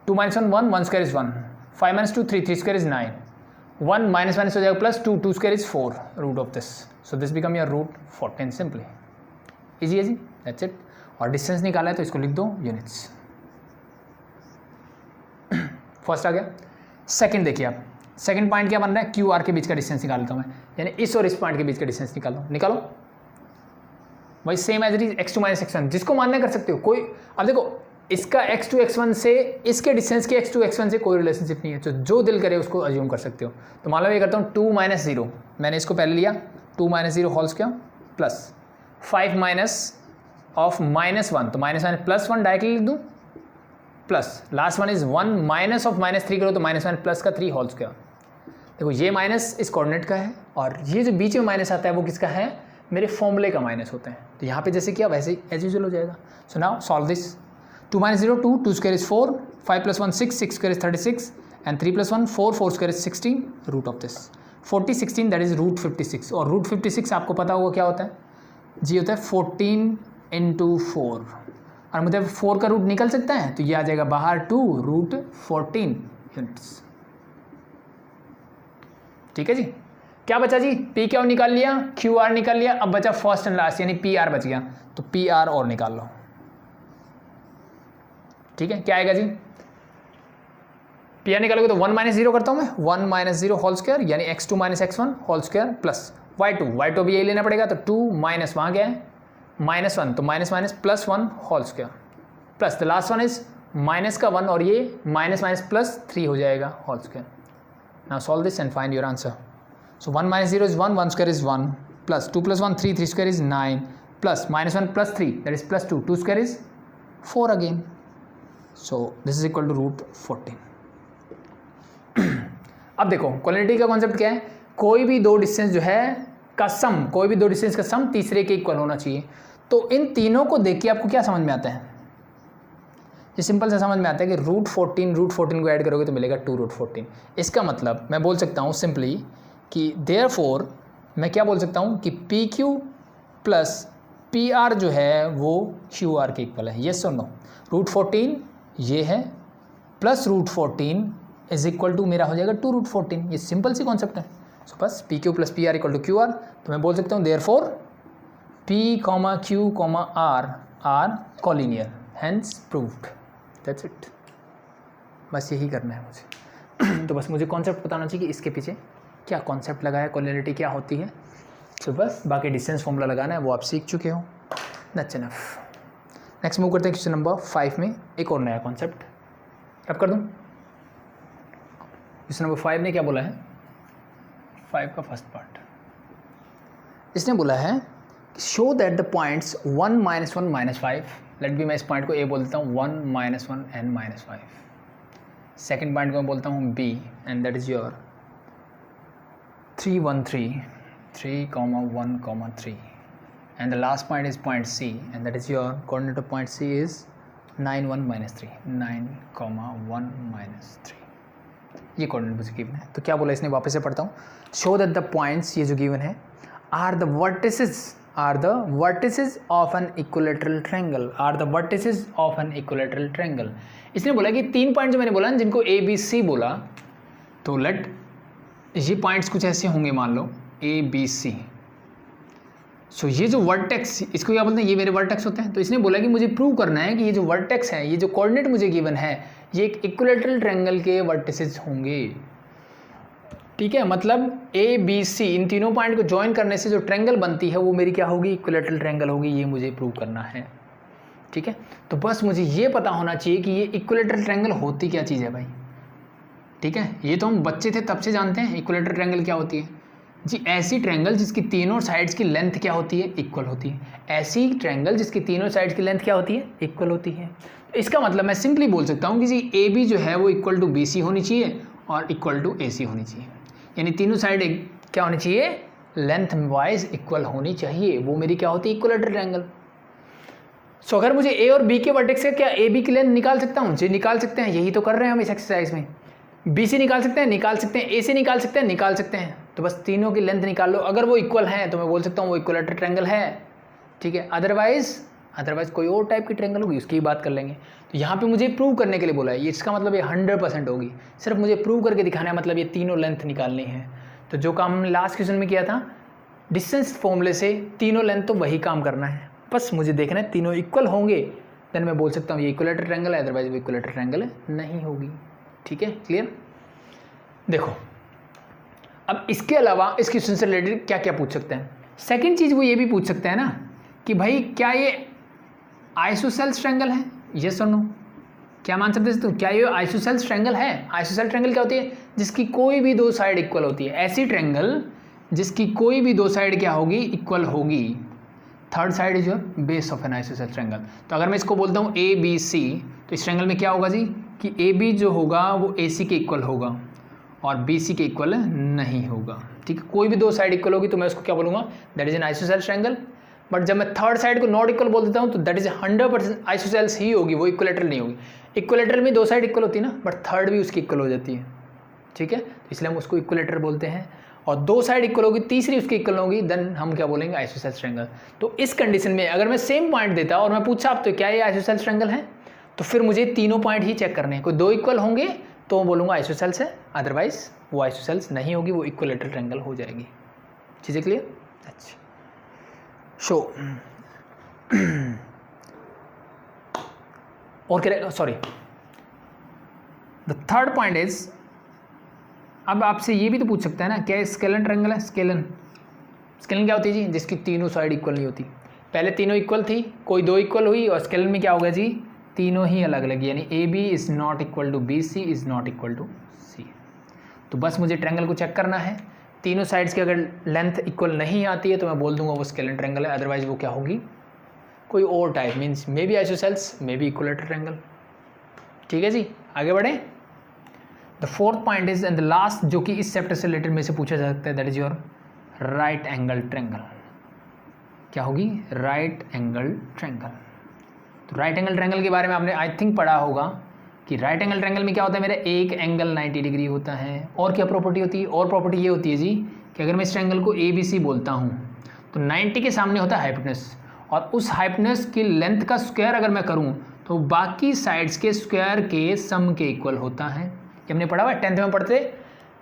2 - 1 1, 1 square is 1, 5 - 2 3, 3 square is 9, 1 - हो जाएगा plus 2, 2 square is 4, root of this. So this become your root 14 simply. Easy है जी, दैट्स इट। और डिस्टेंस निकाला है तो इसको लिख दो यूनिट्स। फर्स्ट आ गया। सेकंड देखिए आप, सेकंड पॉइंट क्या बन रहा है, क्यू आर के बीच का डिस्टेंस निकाल लेता हूँ मैं, यानी इस और इस पॉइंट के बीच का डिस्टेंस निकालो। वही same as it is x2 - x1, जिसको मानना कर सकते हो कोई। अब देखो इसका x2 x1 से इसके डिस्टेंस के x2 x1 से कोई रिलेशनशिप नहीं है, तो जो दिल करे उसको अज्यूम कर सकते हो। तो मान लो ये करता हूँ 2 - 0, मैंने इसको पहले लिया 2 - 0 होल स्क्वायर प्लस 5 - of -1, तो -1 +1 डायरेक्टली लिख दूँ, plus last one is 1 minus of -3 करो तो -1 प्लस का 3 होल स्क्वायर। देखो ये माइनस इस कोऑर्डिनेट का है और ये जो बीच में माइनस आता है वो किसका है, मेरे फॉर्मूले का माइनस होता है। तो यहाँ पे जैसे किया वैसे एज यूजुअल हो जाएगा। So now solve this. 2 - 0 2, 2 square is 4, 5 + 1 6, 6 square is 36 and 3 + 1 4, 4 square is 16, root of this 40 16 that is root 56। और रूट 56 आपको पता होगा क्या होता है जी, होता है 14 × 4 और मुझे 4 का रूट निकल सकता है तो ये आ जाएगा बाहर 2 √14 यूनिट्स। ठीक है जी। क्या बचा जी, पी क्यू निकाल लिया, क्यू आर निकाल लिया, अब बचा फर्स्ट एंड लास्ट यानी पी आर बच गया। तो पी आर और निकाल लो। ठीक है, क्या आएगा जी, पी आर निकालोगे तो 1 - 0 करता हूं मैं, 1 - 0 होल स्क्वायर यानी x2 - x1 whole square plus y2 भी यही लेना पड़ेगा तो 2 माइनस वहां गया है -1 तो minus +1 whole square plus the last one is minus का 1 और ये माइनस +3 हो जाएगा whole square. Now solve this and find your answer. So 1 - 0 is 1, 1 square is 1 plus 2 + 1 3, 3 square is 9 plus -1 + 3 that is +2, 2 square is 4 again. So this is equal to √14। अब देखो क्वालिटी का कॉन्सेप्ट क्या है, कोई भी दो डिस्टेंस जो है का सम, कोई भी दो डिस्टेंस का सम तीसरे के इक्वल होना चाहिए। तो इन तीनों को देख के आपको क्या समझ में आता है, ये सिंपल सा समझ में आता है कि √14 को ऐड करोगे तो मिलेगा 2 √14। इसका मतलब मैं बोल सकता हूँ सिंपली कि देयरफॉर मैं क्या बोल सकता हूँ कि PQ + PR जो है वो QR के इक्वल है। येस और नो, √14 ये है प्लस √14 इज इक्वल टू मेरा हो जाएगा 2 √14। ये सिंपल सी कॉन्सेप्ट है। सो बस PQ + PR = QR। तो मैं बोल सकता हूँ therefore P, Q, R are collinear, hence proved. That's it, बस यही करना है मुझे। तो बस मुझे कॉन्सेप्ट बताना चाहिए कि इसके पीछे क्या कॉन्सेप्ट लगा है, कोलिनियरिटी क्या होती है। तो बस बाकी डिस्टेंस फॉर्मूला लगाना है वो आप सीख चुके हो। That's enough. नेक्स्ट मूव करते हैं क्वेश्चन नंबर 5 में एक और नया कॉन्सेप्ट। अब कर दूँ, क्वेश्चन नंबर 5 ने क्या बोला है, 5 का फर्स्ट पार्ट इसने बोला है show that the points 1 - 1 - 5, let be मैं इस पॉइंट को ए बोलता हूँ 1 - 1 and -5। सेकेंड पॉइंट को मैं बोलता हूँ B and that is your 3 1 3 3, 1, 3 and the last point is point C and that is your coordinate of point C is 9 1 -3, 9, 1 -3। ये कोऑर्डिनेट मुझे गिवन है। तो क्या बोला इसने, वापस से पढ़ता हूँ। शो दैट द पॉइंट्स ये जो गिवन है are the vertices of an equilateral triangle, are the vertices of an equilateral triangle. इसने बोला कि 3 पॉइंट जो मैंने बोला जिनको A B C बोला, तो लेट ये पॉइंट्स कुछ ऐसे होंगे, मान लो A B C। सो ये जो वर्टेक्स, इसको क्या बोलते हैं, ये मेरे वर्टेक्स होते हैं। तो इसने बोला कि मुझे प्रूव करना है कि ये जो वर्टेक्स है, ये जो कोऑर्डिनेट मुझे गिवन है, ये एक इक्विलैटरल ट्रायंगल के वर्टिसेस होंगे। ठीक है, मतलब A B C इन तीनों पॉइंट को ज्वाइन करने से जो ट्रायंगल बनती है वो मेरी क्या होगी, इक्विलैटरल ट्रायंगल होगी। ये मुझे प्रूव करना है। ठीक है, तो बस मुझे ये पता होना चाहिए कि ये इक्विलैटरल ट्रायंगल होती क्या चीज़ है भाई। ठीक है, ये तो हम बच्चे थे तब से जानते हैं इक्विलैटरल ट्रायंगल क्या होती है जी। ऐसी ट्रायंगल जिसकी तीनों साइड्स की लेंथ क्या होती है, इक्वल होती है। ऐसी ट्रायंगल जिसकी तीनों साइड्स की लेंथ क्या होती है, इक्वल होती है। इसका मतलब मैं सिंपली बोल सकता हूँ कि जी ए बी जो है वो इक्वल टू बी सी होनी चाहिए और इक्वल टू ए सी होनी चाहिए। यानी तीनों साइड क्या होनी चाहिए, लेंथ वाइज इक्वल होनी चाहिए। वो मेरी क्या होती है, इक्विलैटरल ट्रायंगल। सो अगर मुझे ए और बी के वर्टेक्स से क्या ए बी की लेंथ निकाल सकता हूँ जी, निकाल सकते हैं। यही तो कर रहे हैं हम इस एक्सरसाइज में। बी सी निकाल सकते हैं, निकाल सकते हैं। ए से निकाल सकते हैं, निकाल सकते हैं। तो बस तीनों की लेंथ निकाल लो। अगर वो इक्वल हैं तो मैं बोल सकता हूँ वो इक्विलैटरल ट्रायंगल है। ठीक है, अदरवाइज कोई और टाइप की ट्रायंगल होगी, उसकी बात कर लेंगे। तो यहाँ पे मुझे प्रूव करने के लिए बोला है, ये इसका मतलब ये 100% होगी। सिर्फ मुझे प्रूव करके दिखाना है, मतलब ये तीनों लेंथ निकालनी है। तो जो काम हमने लास्ट क्वेश्चन में किया था डिस्टेंस फॉर्मूले से, तीनों लेंथ तो वही काम करना है। बस मुझे देखना है तीनों इक्वल होंगे, देन मैं बोल सकता हूँ ये इक्विलैटरल ट्रायंगल है, अदरवाइज वो इक्विलैटरल ट्रायंगल नहीं होगी। ठीक है, क्लियर। देखो अब इसके अलावा इस क्वेश्चन से रिलेटेड क्या क्या पूछ सकते हैं। सेकंड चीज़ वो ये भी पूछ सकते हैं ना कि भाई क्या ये आइसोसेल्स ट्रायंगल है, यस और नो। क्या मान सकते हैं, तो क्या ये आइसोसेल्स ट्रायंगल है। आइसोसेल्स ट्रायंगल क्या होती है, जिसकी कोई भी दो साइड इक्वल होती है। ऐसी ट्रायंगल जिसकी कोई भी दो साइड क्या होगी, इक्वल होगी। Third side is your base of N isosceles triangle. तो अगर मैं इसको बोलता हूँ ए बी सी, तो इस ट्रायंगल में क्या होगा जी कि ए बी जो होगा वो ए सी के इक्वल होगा और बी सी के इक्वल नहीं होगा। ठीक है, कोई भी दो साइड इक्वल होगी तो मैं उसको क्या बोलूँगा, that is an isosceles triangle. But जब मैं थर्ड साइड को नॉट इक्वल बोल देता हूँ तो दैट इज 100% आइसोसेलेस ही होगी, वो इक्वलेटरल नहीं होगी। इक्वलेटरल में दो साइड इक्वल होती है ना, बट थर्ड भी उसकी इक्वल हो जाती है। ठीक है, तो इसलिए हम उसको इक्वलेटर बोलते हैं। और दो साइड इक्वल होगी, तीसरी उसकी इक्वल होगी, देन हम क्या बोलेंगे, आइसोसेलेस ट्रायंगल। तो इस कंडीशन में अगर मैं सेम पॉइंट देता और मैं पूछा आप तो क्या ये आइसोसेलेस ट्रायंगल है, तो फिर मुझे तीनों पॉइंट ही चेक करने हैं। कोई दो इक्वल होंगे तो मैं बोलूँगा आइसोसेलेस है, अदरवाइज वो आइसोसेलेस नहीं होगी, वो इक्वलेटरल ट्रायंगल हो जाएगी। चीज़ें क्लियर? अच्छा, शो और क्या, sorry, the third point is, अब आपसे ये भी तो पूछ सकता है ना, क्या स्केलन ट्रायंगल है? स्केलन क्या होती है जी? जिसकी तीनों साइड इक्वल नहीं होती। पहले तीनों इक्वल थी, कोई दो इक्वल हुई, और स्केलन में क्या होगा जी, तीनों ही अलग अलग, यानी A B is not equal to B C is not equal to C. तो बस मुझे ट्रायंगल को चेक करना है, तीनों साइड्स की अगर लेंथ इक्वल नहीं आती है तो मैं बोल दूंगा वो स्केलन ट्रायंगल है, अदरवाइज वो क्या होगी, कोई और type, means may be isosceles, may be equilateral triangle. ठीक है जी, आगे बढ़े। The fourth point is and the last, जो कि इस चैप्टर से रिलेटेड में से पूछा जा सकता है, that is your right angle triangle. क्या होगी? Right angle triangle. तो राइट एंगल ट्रायंगल के बारे में आपने आई थिंक पढ़ा होगा कि राइट एंगल ट्रायंगल में क्या होता है, मेरा एक एंगल 90 डिग्री होता है। और क्या प्रॉपर्टी होती है? और प्रॉपर्टी ये होती है जी कि अगर मैं इस ट्रायंगल को ए बी सी बोलता हूँ तो 90 के सामने होता है हाइपोटेनस, और उस हाइपोटेनस की लेंथ का स्क्वायर अगर मैं करूँ तो बाकी साइड्स के स्क्वायर के सम के इक्वल होता है। ये हमने पढ़ा हुआ है, 10th में पढ़ते,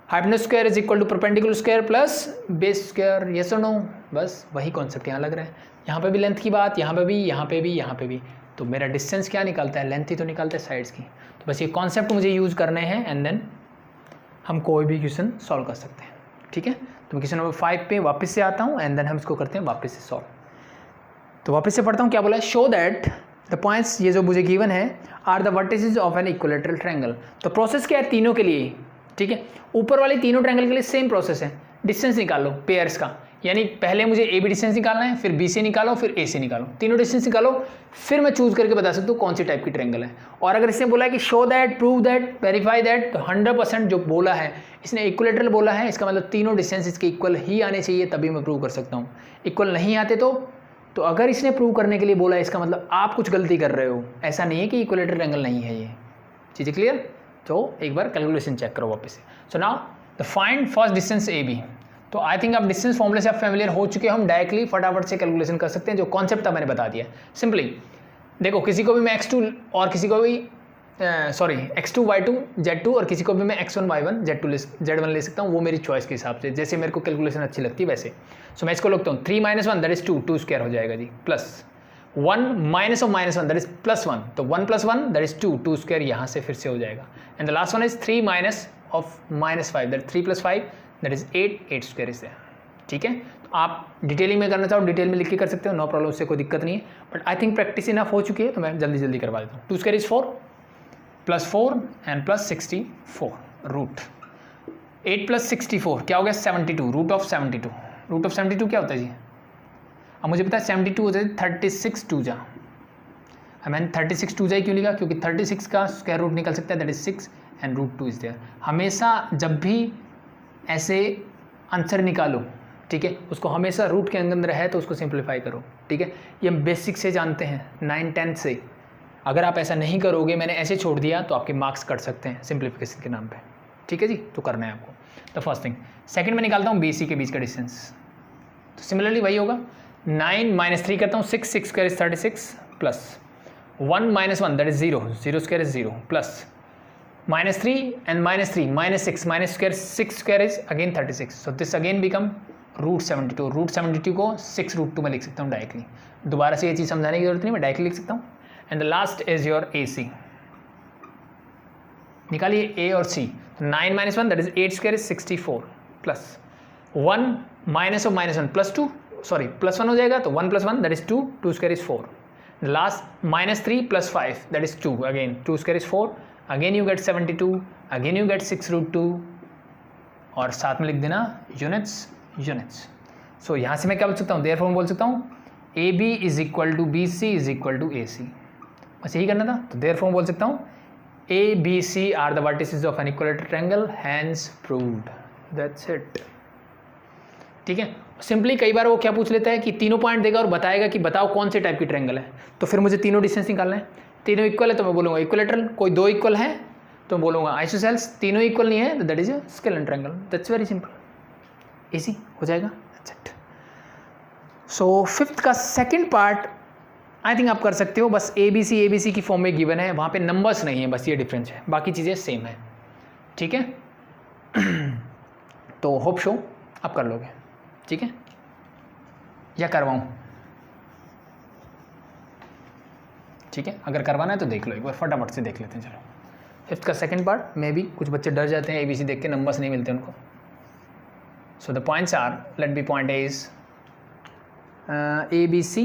hypotenuse square is equal to perpendicular square plus base square, yes और नो, बस वही कॉन्सेप्ट यहाँ लग रहा है। यहाँ पे भी लेंथ की बात, यहाँ पे भी, यहाँ पे भी, यहाँ पे भी, तो मेरा डिस्टेंस क्या निकलता है, लेंथ ही तो निकलता है साइड्स की। तो बस ये कॉन्सेप्ट मुझे यूज़ करने हैं एंड देन हम कोई भी क्वेश्चन सॉल्व कर सकते हैं। ठीक है, तो मैं क्वेश्चन नंबर 5 पे वापस से आता हूँ एंड देन हम इसको करते हैं वापस से सॉल्व। तो वापस से पढ़ता हूँ, क्या बोला है, शो दैट द पॉइंट्स, ये जो मुझे गिवन है, are the vertices of an equilateral triangle. तो प्रोसेस क्या है तीनों के लिए? ठीक है, ऊपर वाले तीनों ट्रायंगल के लिए सेम प्रोसेस है, डिस्टेंस निकाल लो पेयर्स का, यानी पहले मुझे ए बी डिस्टेंस निकालना है, फिर बी से निकालो, फिर ए से निकालो, तीनों डिस्टेंस निकालो, फिर मैं चूज करके बता सकता हूँ कौन सी टाइप की ट्रायंगल है। और अगर इसने बोला है कि show that, prove that, verify that, तो 100% जो बोला है इसने इक्विलेटरल बोला है, इसका मतलब तीनों डिस्टेंस इसके इक्वल ही आने चाहिए, तभी मैं प्रूव कर सकता हूँ। इक्वल नहीं आते तो अगर इसने प्रूव करने के लिए बोला है, इसका मतलब आप कुछ गलती कर रहे हो, ऐसा नहीं है कि इक्विलेटरल ट्रायंगल नहीं है ये। चीज़ें क्लियर? तो एक बार कैलकुलेशन चेक करो वापस से। So now the find first distance A B. तो आई थिंक आप डिस्टेंस फॉर्मूले से आप फैमिलियर हो चुके हैं, हम डायरेक्टली फटाफट से कैलकुलेशन कर सकते हैं, जो कॉन्सेप्ट था मैंने बता दिया। सिंपली देखो, किसी को भी मैं x2 और किसी को भी x2 y2 z2 और किसी को भी मैं x1 y1 z1 ले सकता हूँ, वो मेरी चॉइस के हिसाब से, जैसे मेरे को कैलकुलेशन अच्छी लगती है वैसे। सो मैं इसको लिखता हूँ 3 - 1 दैट इज 2, 2 स्क्वायर हो जाएगा जी, plus 1 minus of -1 that is +1, तो 1 + 1 दैट इज 2, 2 स्क्वायर यहाँ से फिर से हो जाएगा। And the last one is 3 minus of -5 that 3 + 5 that is 8, 8 square is there. ठीक है, तो आप डिटेलिंग में करना चाहो डिटेल में लिख के कर सकते हो, नो प्रॉब्लम, उससे कोई दिक्कत नहीं है। But I think practice enough हो चुकी है, तो मैं जल्दी जल्दी करवा देता हूँ। 2 square is 4 + 4 and plus 64 root 8 + 64 क्या हो गया 72, रूट ऑफ 72। रूट ऑफ 72 क्या होता है जी? अब मुझे पता है 72 होता है 36 2 जा। मैंने 36 2 जा क्यों लिखा? क्योंकि 36 का स्क्वायर रूट निकल सकता है, that is 6 and root 2 is there. हमेशा जब भी ऐसे आंसर निकालो, ठीक है, उसको हमेशा रूट के अंदर है तो उसको सिंप्लीफाई करो। ठीक है, ये हम बेसिक से जानते हैं 9 10 से। अगर आप ऐसा नहीं करोगे, मैंने ऐसे छोड़ दिया, तो आपके मार्क्स कट सकते हैं सिंप्लीफिकेशन के नाम पे। ठीक है जी, तो करना है आपको। तो फर्स्ट थिंग, सेकंड में निकालता हूँ BC के बीच का डिस्टेंस, तो सिमिलरली वही होगा, 9 - 3 करता हूँ 6, 6 square is 36 plus 1 - 1 that is 0, 0 square is 0 plus -3 and -3 -6 minus square 6 square is again 36, so this again become root 72। Root 72 को 6 रूट 2 में लिख सकता हूँ डायरेक्टली, दोबारा से ये चीज़ समझाने की जरूरत नहीं, मैं डायरेक्टली लिख सकता हूँ। And the last is your AC, निकालिए A और C। 9 - 1 that is 8 square is 64 plus 1 minus of -1 +2, sorry +1 हो जाएगा, तो 1 + 1 that is 2, 2 square is 4। The last -3 + 5 that is 2, again 2 square is 4, again you get 72, again you get 6 root 2, और साथ में लिख देना यूनिट्स। सो यहाँ से मैं क्या बोल सकता हूँ, देयरफॉर मैं बोल सकता हूँ A B is equal to B C is equal to A C, बस यही करना था। तो देयरफॉर बोल सकता हूँ A B C are the vertices of an equilateral triangle, hence proved, that's it. ठीक है, सिंपली कई बार वो क्या पूछ लेता है कि तीनों पॉइंट देगा और बताएगा कि बताओ कौन से टाइप की ट्रायंगल है, तो फिर मुझे तीनों डिस्टेंस निकालना है। तीनों इक्वल है तो मैं बोलूँगा इक्विलेटरल, कोई दो इक्वल है तो मैं बोलूँगा आइसोसेल्स, तीनों इक्वल नहीं है तो that is a scalar triangle, that's very simple, easy हो जाएगा, दैट्स इट। सो फिफ्थ का सेकंड पार्ट आई थिंक आप कर सकते हो, बस ए बी सी की फॉर्म में गिवन है, वहाँ पे नंबर्स नहीं है, बस ये डिफरेंस है, बाकी चीज़ें सेम है। ठीक है तो होप शो आप कर लोगे, ठीक है, या करवाऊँ? ठीक है, अगर करवाना है तो देख लो एक बार, फटाफट से देख लेते हैं। चलो फिफ्थ का सेकंड पार्ट में भी कुछ बच्चे डर जाते हैं ABC देख के, नंबर्स नहीं मिलते उनको। So the points are, let be point A is ABC,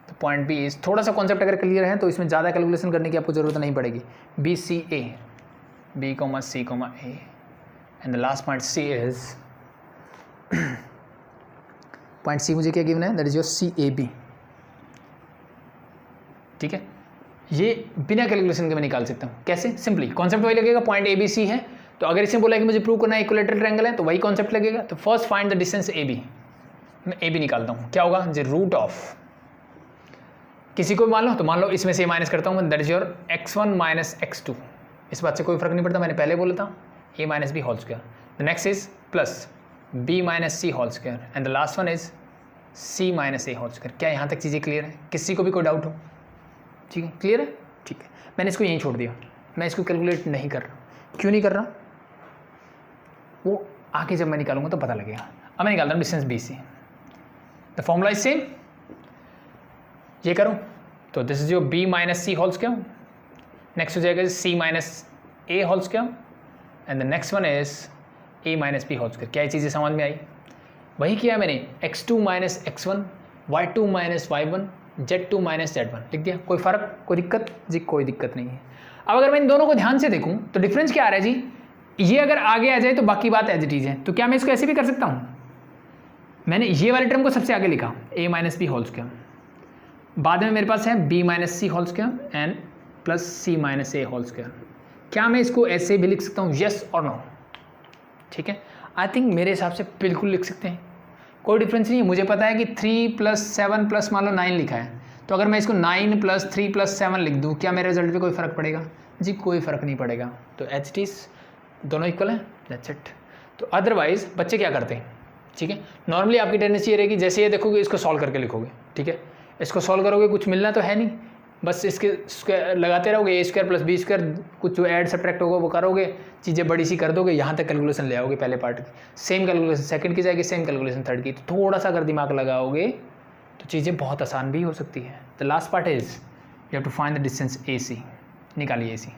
तो पॉइंट बी इज, थोड़ा सा कॉन्सेप्ट अगर क्लियर है तो इसमें ज़्यादा कैलकुलेशन करने की आपको ज़रूरत नहीं पड़ेगी। BCA, B, C, A, and the last point C is point C मुझे क्या गिवन है, दैट इज योर CAB। ठीक है, ये बिना कैलकुलेशन के मैं निकाल सकता हूँ। कैसे? सिंपली कॉन्सेप्ट वही लगेगा, पॉइंट ABC है, तो अगर इसने बोला कि मुझे प्रूव करना है इक्विलेटरल ट्रायंगल है तो वही कॉन्सेप्ट लगेगा। तो first find the distance AB, मैं AB निकालता हूँ, क्या होगा, जो रूट ऑफ किसी को मान लो, तो मान लो इसमें से माइनस करता हूँ, that is your x1 minus x2, इस बात से कोई फर्क नहीं पड़ता, मैंने पहले बोला था a minus B whole square. The next is plus b minus C whole square and the last one is c minus A whole square. क्या यहाँ तक चीज़ें क्लियर है? किसी को भी कोई डाउट हो? ठीक है, क्लियर है, ठीक है। मैंने इसको यहीं छोड़ दिया, मैं इसको कैलकुलेट नहीं कर रहा। क्यों नहीं कर रहा, वो आगे जब मैं निकालूंगा तो पता लगेगा। अब मैं निकालता हूँ distance BC, the formula is same, ये करो तो this is your B minus C whole square, next हो जाएगा C minus A whole square and the next one is A minus B whole square. क्या ये चीज़ें समझ में आई? वही किया मैंने, x2 minus x1, y2 minus y1, z2 minus z1 लिख दिया। कोई फर्क, कोई दिक्कत जी? कोई दिक्कत नहीं है। अब अगर मैं इन दोनों को ध्यान से देखूं तो डिफरेंस क्या आ रहा है जी, ये अगर आगे आ जाए तो बाकी बात एज इट इज है। तो क्या मैं इसको ऐसे भी कर सकता हूँ? मैंने ये वाले टर्म को सबसे आगे लिखा A minus B whole square, बाद में मेरे पास है B minus C whole square and plus C minus A whole square. क्या मैं इसको ऐसे भी लिख सकता हूँ, यस और नो? ठीक है, आई थिंक मेरे हिसाब से बिल्कुल लिख सकते हैं, कोई डिफरेंस नहीं है। मुझे पता है कि 3 प्लस 7 प्लस मान लो 9 लिखा है, तो अगर मैं इसको 9 प्लस 3 प्लस 7 लिख दूँ, क्या मेरे रिजल्ट पे कोई फ़र्क पड़ेगा जी? कोई फ़र्क नहीं पड़ेगा। तो एच टी दोनों इक्वल है, दैट्स इट। तो अदरवाइज बच्चे क्या करते हैं, ठीक है, नॉर्मली आपकी टेंडेंसी ये रहेगी, जैसे ये देखोगे इसको सॉल्व करके लिखोगे, ठीक है, इसको सॉल्व करोगे, कुछ मिलना तो है नहीं, बस इसके स्क्वायर लगाते रहोगे, A square plus B square, कुछ जो ऐड सब्ट्रैक्ट होगा वो करोगे, चीज़ें बड़ी सी कर दोगे, यहाँ तक कैलकुलेशन ले आओगे पहले पार्ट की, सेम कैलकुलेशन सेकंड की जाएगी, सेम कैलकुलेशन थर्ड की। तो थोड़ा सा अगर दिमाग लगाओगे तो चीज़ें बहुत आसान भी हो सकती है। The last part is you have to find the distance AC, निकालिए AC,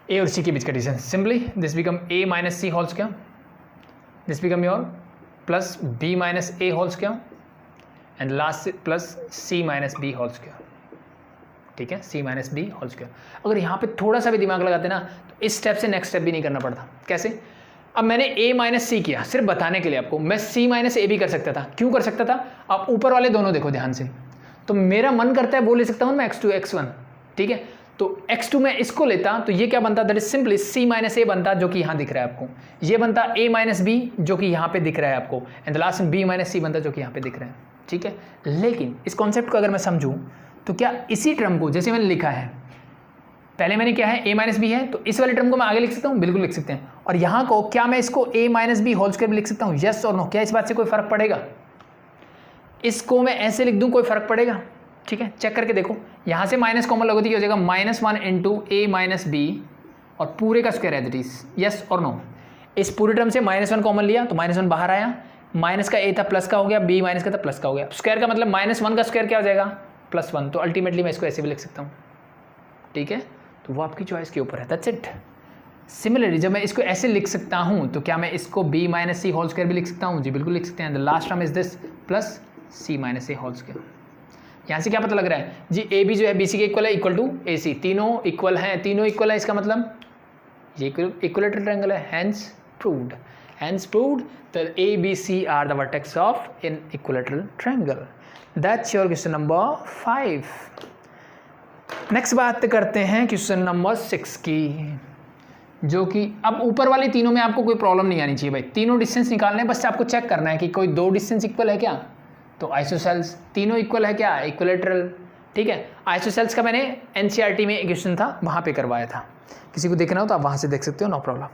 A और C के बीच का distance. Simply this become A minus C whole square, this become your plus B minus A whole square and last plus C minus B whole square. ठीक है, C minus B whole square. अगर यहाँ पे थोड़ा सा भी दिमाग लगाते ना तो इस स्टेप से नेक्स्ट स्टेप भी नहीं करना पड़ता। कैसे? अब मैंने A माइनस सी किया सिर्फ बताने के लिए आपको, मैं C माइनस ए भी कर सकता था। क्यों कर सकता था? आप ऊपर वाले दोनों देखो ध्यान से, तो मेरा मन करता है वो ले सकता हूँ मैं x2 x1, ठीक है, तो x2 में इसको लेता तो ये क्या बनता, that is simply C minus A बनता, जो कि यहाँ दिख रहा है आपको, ये बनता A माइनस बी जो कि यहाँ पे दिख रहा है आपको, and the last B minus C बनता जो कि यहाँ पे दिख रहा है। ठीक है, लेकिन इस कॉन्सेप्ट को अगर मैं समझूं तो क्या इसी टर्म को, जैसे मैंने लिखा है पहले मैंने क्या है A माइनस बी है, तो इस वाले टर्म को मैं आगे लिख सकता हूँ, बिल्कुल लिख सकते हैं। और यहाँ को क्या मैं इसको A minus B whole square भी लिख सकता हूँ, यस और नो? क्या इस बात से कोई फर्क पड़ेगा? इसको मैं ऐसे लिख दूँ, कोई फर्क पड़ेगा? ठीक है, चेक करके देखो, यहाँ से माइनस कॉमन लगोती क्या हो जाएगा, -1 इंटू A माइनस बी और पूरे का square as it is, yes और नो? इस पूरे टर्म से -1 कॉमन लिया तो -1 बाहर आया, माइनस का A था प्लस का हो गया, B माइनस का था प्लस का हो गया, स्क्वायर का मतलब -1 का स्क्वायर क्या हो जाएगा, +1। तो अल्टीमेटली मैं इसको ऐसे भी लिख सकता हूँ। ठीक है, तो वो आपकी चॉइस के ऊपर है, दैट्स इट। सिमिलरली जब मैं इसको ऐसे लिख सकता हूँ तो क्या मैं इसको B minus C whole square भी लिख सकता हूँ? जी बिल्कुल लिख सकते हैं। The last term is this plus C minus A whole square. यहाँ से क्या पता लग रहा है जी, ए बी जो है BC के इक्वल है, इक्वल टू AC, तीनों इक्वल हैं, तीनों इक्वल है, इसका मतलब ये इक्विलेटरल ट्रायंगल है, hence proved. Hence proved that A, B, C are the vertex of an equilateral triangle. That's your question number 5. Next बात करते हैं क्वेश्चन नंबर 6 की, जो कि अब ऊपर वाली तीनों में आपको कोई प्रॉब्लम नहीं आनी चाहिए भाई। तीनों डिस्टेंस निकालने, बस आपको चेक करना है कि कोई दो डिस्टेंस इक्वल है क्या, तो आइसोसेल्स तीनों इक्वल है क्या, इक्विलेटरल। ठीक है, आइसोसेल्स का मैंने एनसीईआरटी में क्वेश्चन था वहाँ पे करवाया था, किसी को देखना हो तो आप वहाँ से देख सकते हो, नो प्रॉब्लम।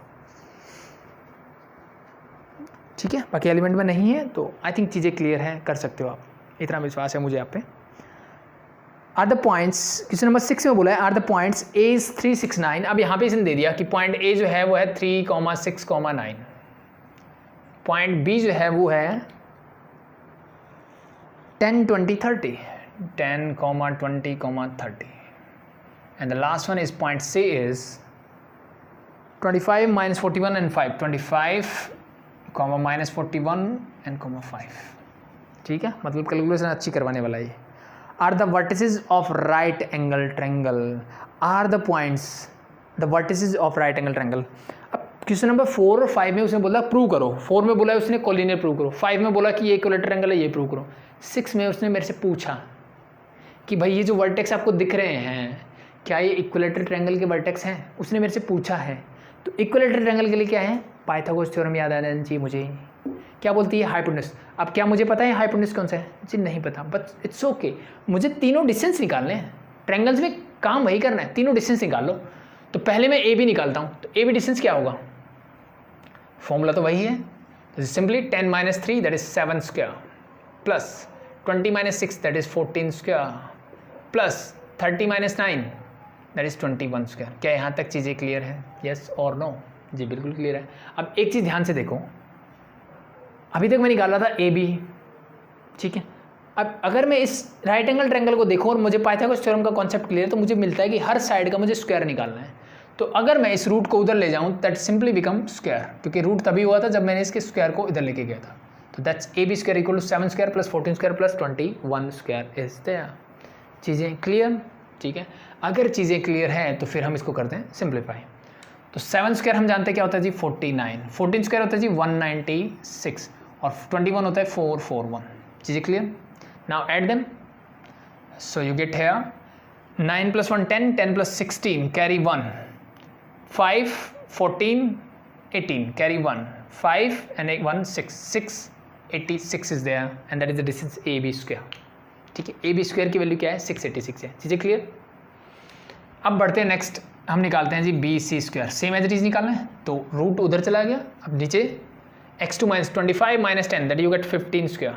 ठीक है, बाकी एलिमेंट में नहीं है तो आई थिंक चीज़ें क्लियर हैं, कर सकते हो आप, इतना विश्वास है मुझे आप पे। Are the points, question number 6 में बोला है are the points A is 3, 6, 9। अब यहाँ पे इसने दे दिया कि पॉइंट ए जो है वो है 3, 6, 9, पॉइंट बी जो है वो है 10, 20, 30, 10, 20, 30, and the last one is point C is 25, -41 and 5, 25, -41 and 5। ठीक है, मतलब कैलकुलेशन अच्छी करवाने वाला है। Are the vertices of right angle triangle, are the points the vertices of right angle triangle. अब क्वेश्चन नंबर 4 और 5 में उसने बोला प्रूव करो, 4 में बोला उसने कोलिनियर प्रूव करो, 5 में बोला कि ये इक्विलेटरल ट्रायंगल है ये प्रूव करो, 6 में उसने मेरे से पूछा कि भाई ये जो वर्टेक्स आपको दिख रहे हैं क्या ये इक्विलेटरल ट्रायंगल के वर्टेक्स हैं, उसने मेरे से पूछा है। तो इक्विलेटरल ट्रायंगल के लिए क्या है, पाइथागोरस थ्योरम याद आ जाना चाहिए मुझे। क्या बोलती है, हाइपोटेन्यूस। अब क्या मुझे पता है हाइपोटेन्यूस कौन सा है, जी नहीं पता, बट इट्स ओके, मुझे तीनों डिस्टेंस निकालने हैं, ट्रायंगल्स में काम वही करना है, तीनों डिस्टेंस निकाल लो। तो पहले मैं ए बी निकालता हूँ, तो ए बी डिस्टेंस क्या होगा, फॉर्मूला तो वही है, simply 10 - 3 that is 7 square plus 20 - 6 that is 14 square plus 30 - 9 that is 21 square. क्या यहाँ तक चीज़ें क्लियर है, यस और नो? जी बिल्कुल क्लियर है। अब एक चीज़ ध्यान से देखो, अभी तक मैं निकाल रहा था ए बी, ठीक है। अब अगर मैं इस राइट एंगल ट्रायंगल को देखूं और मुझे पाइथागोरस थ्योरम का कॉन्सेप्ट क्लियर, तो मुझे मिलता है कि हर साइड का मुझे स्क्वायर निकालना है। तो अगर मैं इस रूट को उधर ले जाऊं दैट सिंपली बिकम स्क्वायर, क्योंकि रूट तभी हुआ था जब मैंने इसके स्क्वायर को इधर लेके गया था। तो that's A B square equal to 7 square plus 14 square plus 21 square is there. चीज़ें क्लियर, ठीक है। अगर चीज़ें क्लियर हैं तो फिर हम इसको करते हैं सिंप्लीफाई। तो 7 स्क्वायर हम जानते हैं क्या होता है जी 49, 14 स्क्वायर होता है जी 196 और 21 होता है 441। चीज़ें clear? Now add them, so you get here 9 + 1 10, 10 + 16 carry 1, 5 14 18 carry 1, 5 and 1 6, 686 is there and that is the distance A B square. ठीक है, ए बी स्क्वायर की वैल्यू क्या है 686 है। चीज़ें क्लियर? अब बढ़ते हैं नेक्स्ट, हम निकालते हैं जी B C square. Same as it is निकालना है, तो रूट उधर चला गया, अब नीचे x2 - 25 - 10 that you get 15 square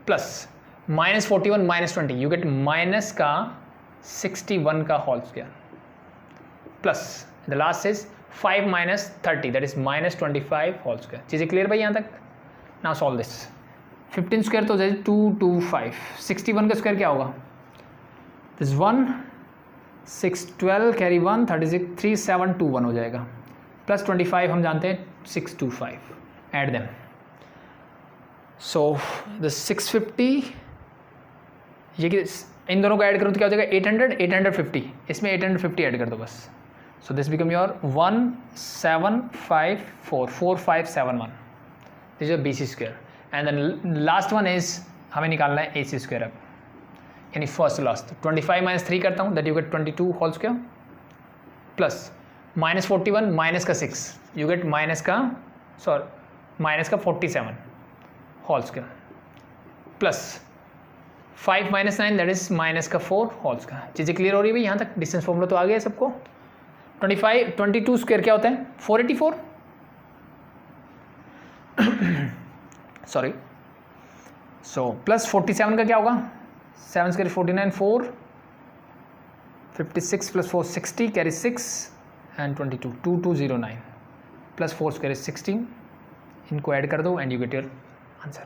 plus -41 - 20 you get minus का 61 का whole square plus the last is 5 - 30 that is -25 whole square. चीज़ें क्लियर भाई यहाँ तक? Now solve this. 15 स्क्वायर तो हो जाए 225, 61 का स्क्वायर क्या होगा, दिस 1 6 12 कैरी 1 36 3721 हो जाएगा प्लस 25 हम जानते हैं 625। ऐड देम, सो द 650, ये कि इन दोनों को ऐड करूँ तो क्या हो जाएगा 800 850, इसमें 850 ऐड कर दो बस। So this become your 1754 4571 this is B C square and then last one is हमें निकालना है ए सी स्क्वायर। अब यानी फर्स्ट लास्ट 25 - 3 करता हूँ that you get 22 whole square plus -41 minus का 6 यू गेट माइनस का 47 whole square plus 5 - 9 that is minus का 4 होल स्क्वायर। चीज़ें क्लियर हो रही है भाई यहाँ तक? डिस्टेंस फॉर्मूला तो आ गया है सबको। 22 स्क्वायर क्या होता है 484 सॉरी, सो प्लस 47 का क्या होगा 7 square 49 4 56 plus 4 60 carry 6 and 22 2209 plus 4 square 16, इनको ऐड कर दो and you get your answer.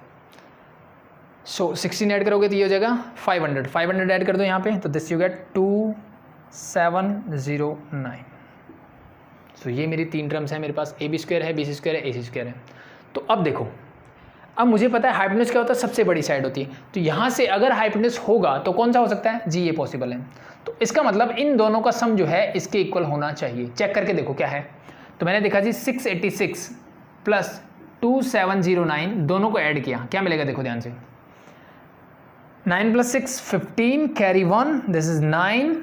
So 16 add करोगे तो ये हो जाएगा 500 ऐड कर दो यहाँ पे, तो दिस यू गेट 2709। सो ये मेरी 3 टर्म्स हैं मेरे पास, ए बी स्क्वायर है, बी सी स्क्वायर है, ए सी स्क्वायर है। तो अब देखो, अब मुझे पता है हाइपोटेन्यूस क्या होता है, सबसे बड़ी साइड होती है। तो यहाँ से अगर हाइपोटेन्यूस होगा तो कौन सा हो सकता है जी, ये पॉसिबल है। तो इसका मतलब इन दोनों का सम जो है इसके इक्वल होना चाहिए। चेक करके देखो क्या है। तो मैंने देखा जी 686 प्लस 2709, दोनों को ऐड किया, क्या मिलेगा देखो ध्यान से, 9 + 6 15 कैरी 1, दिस इज 9,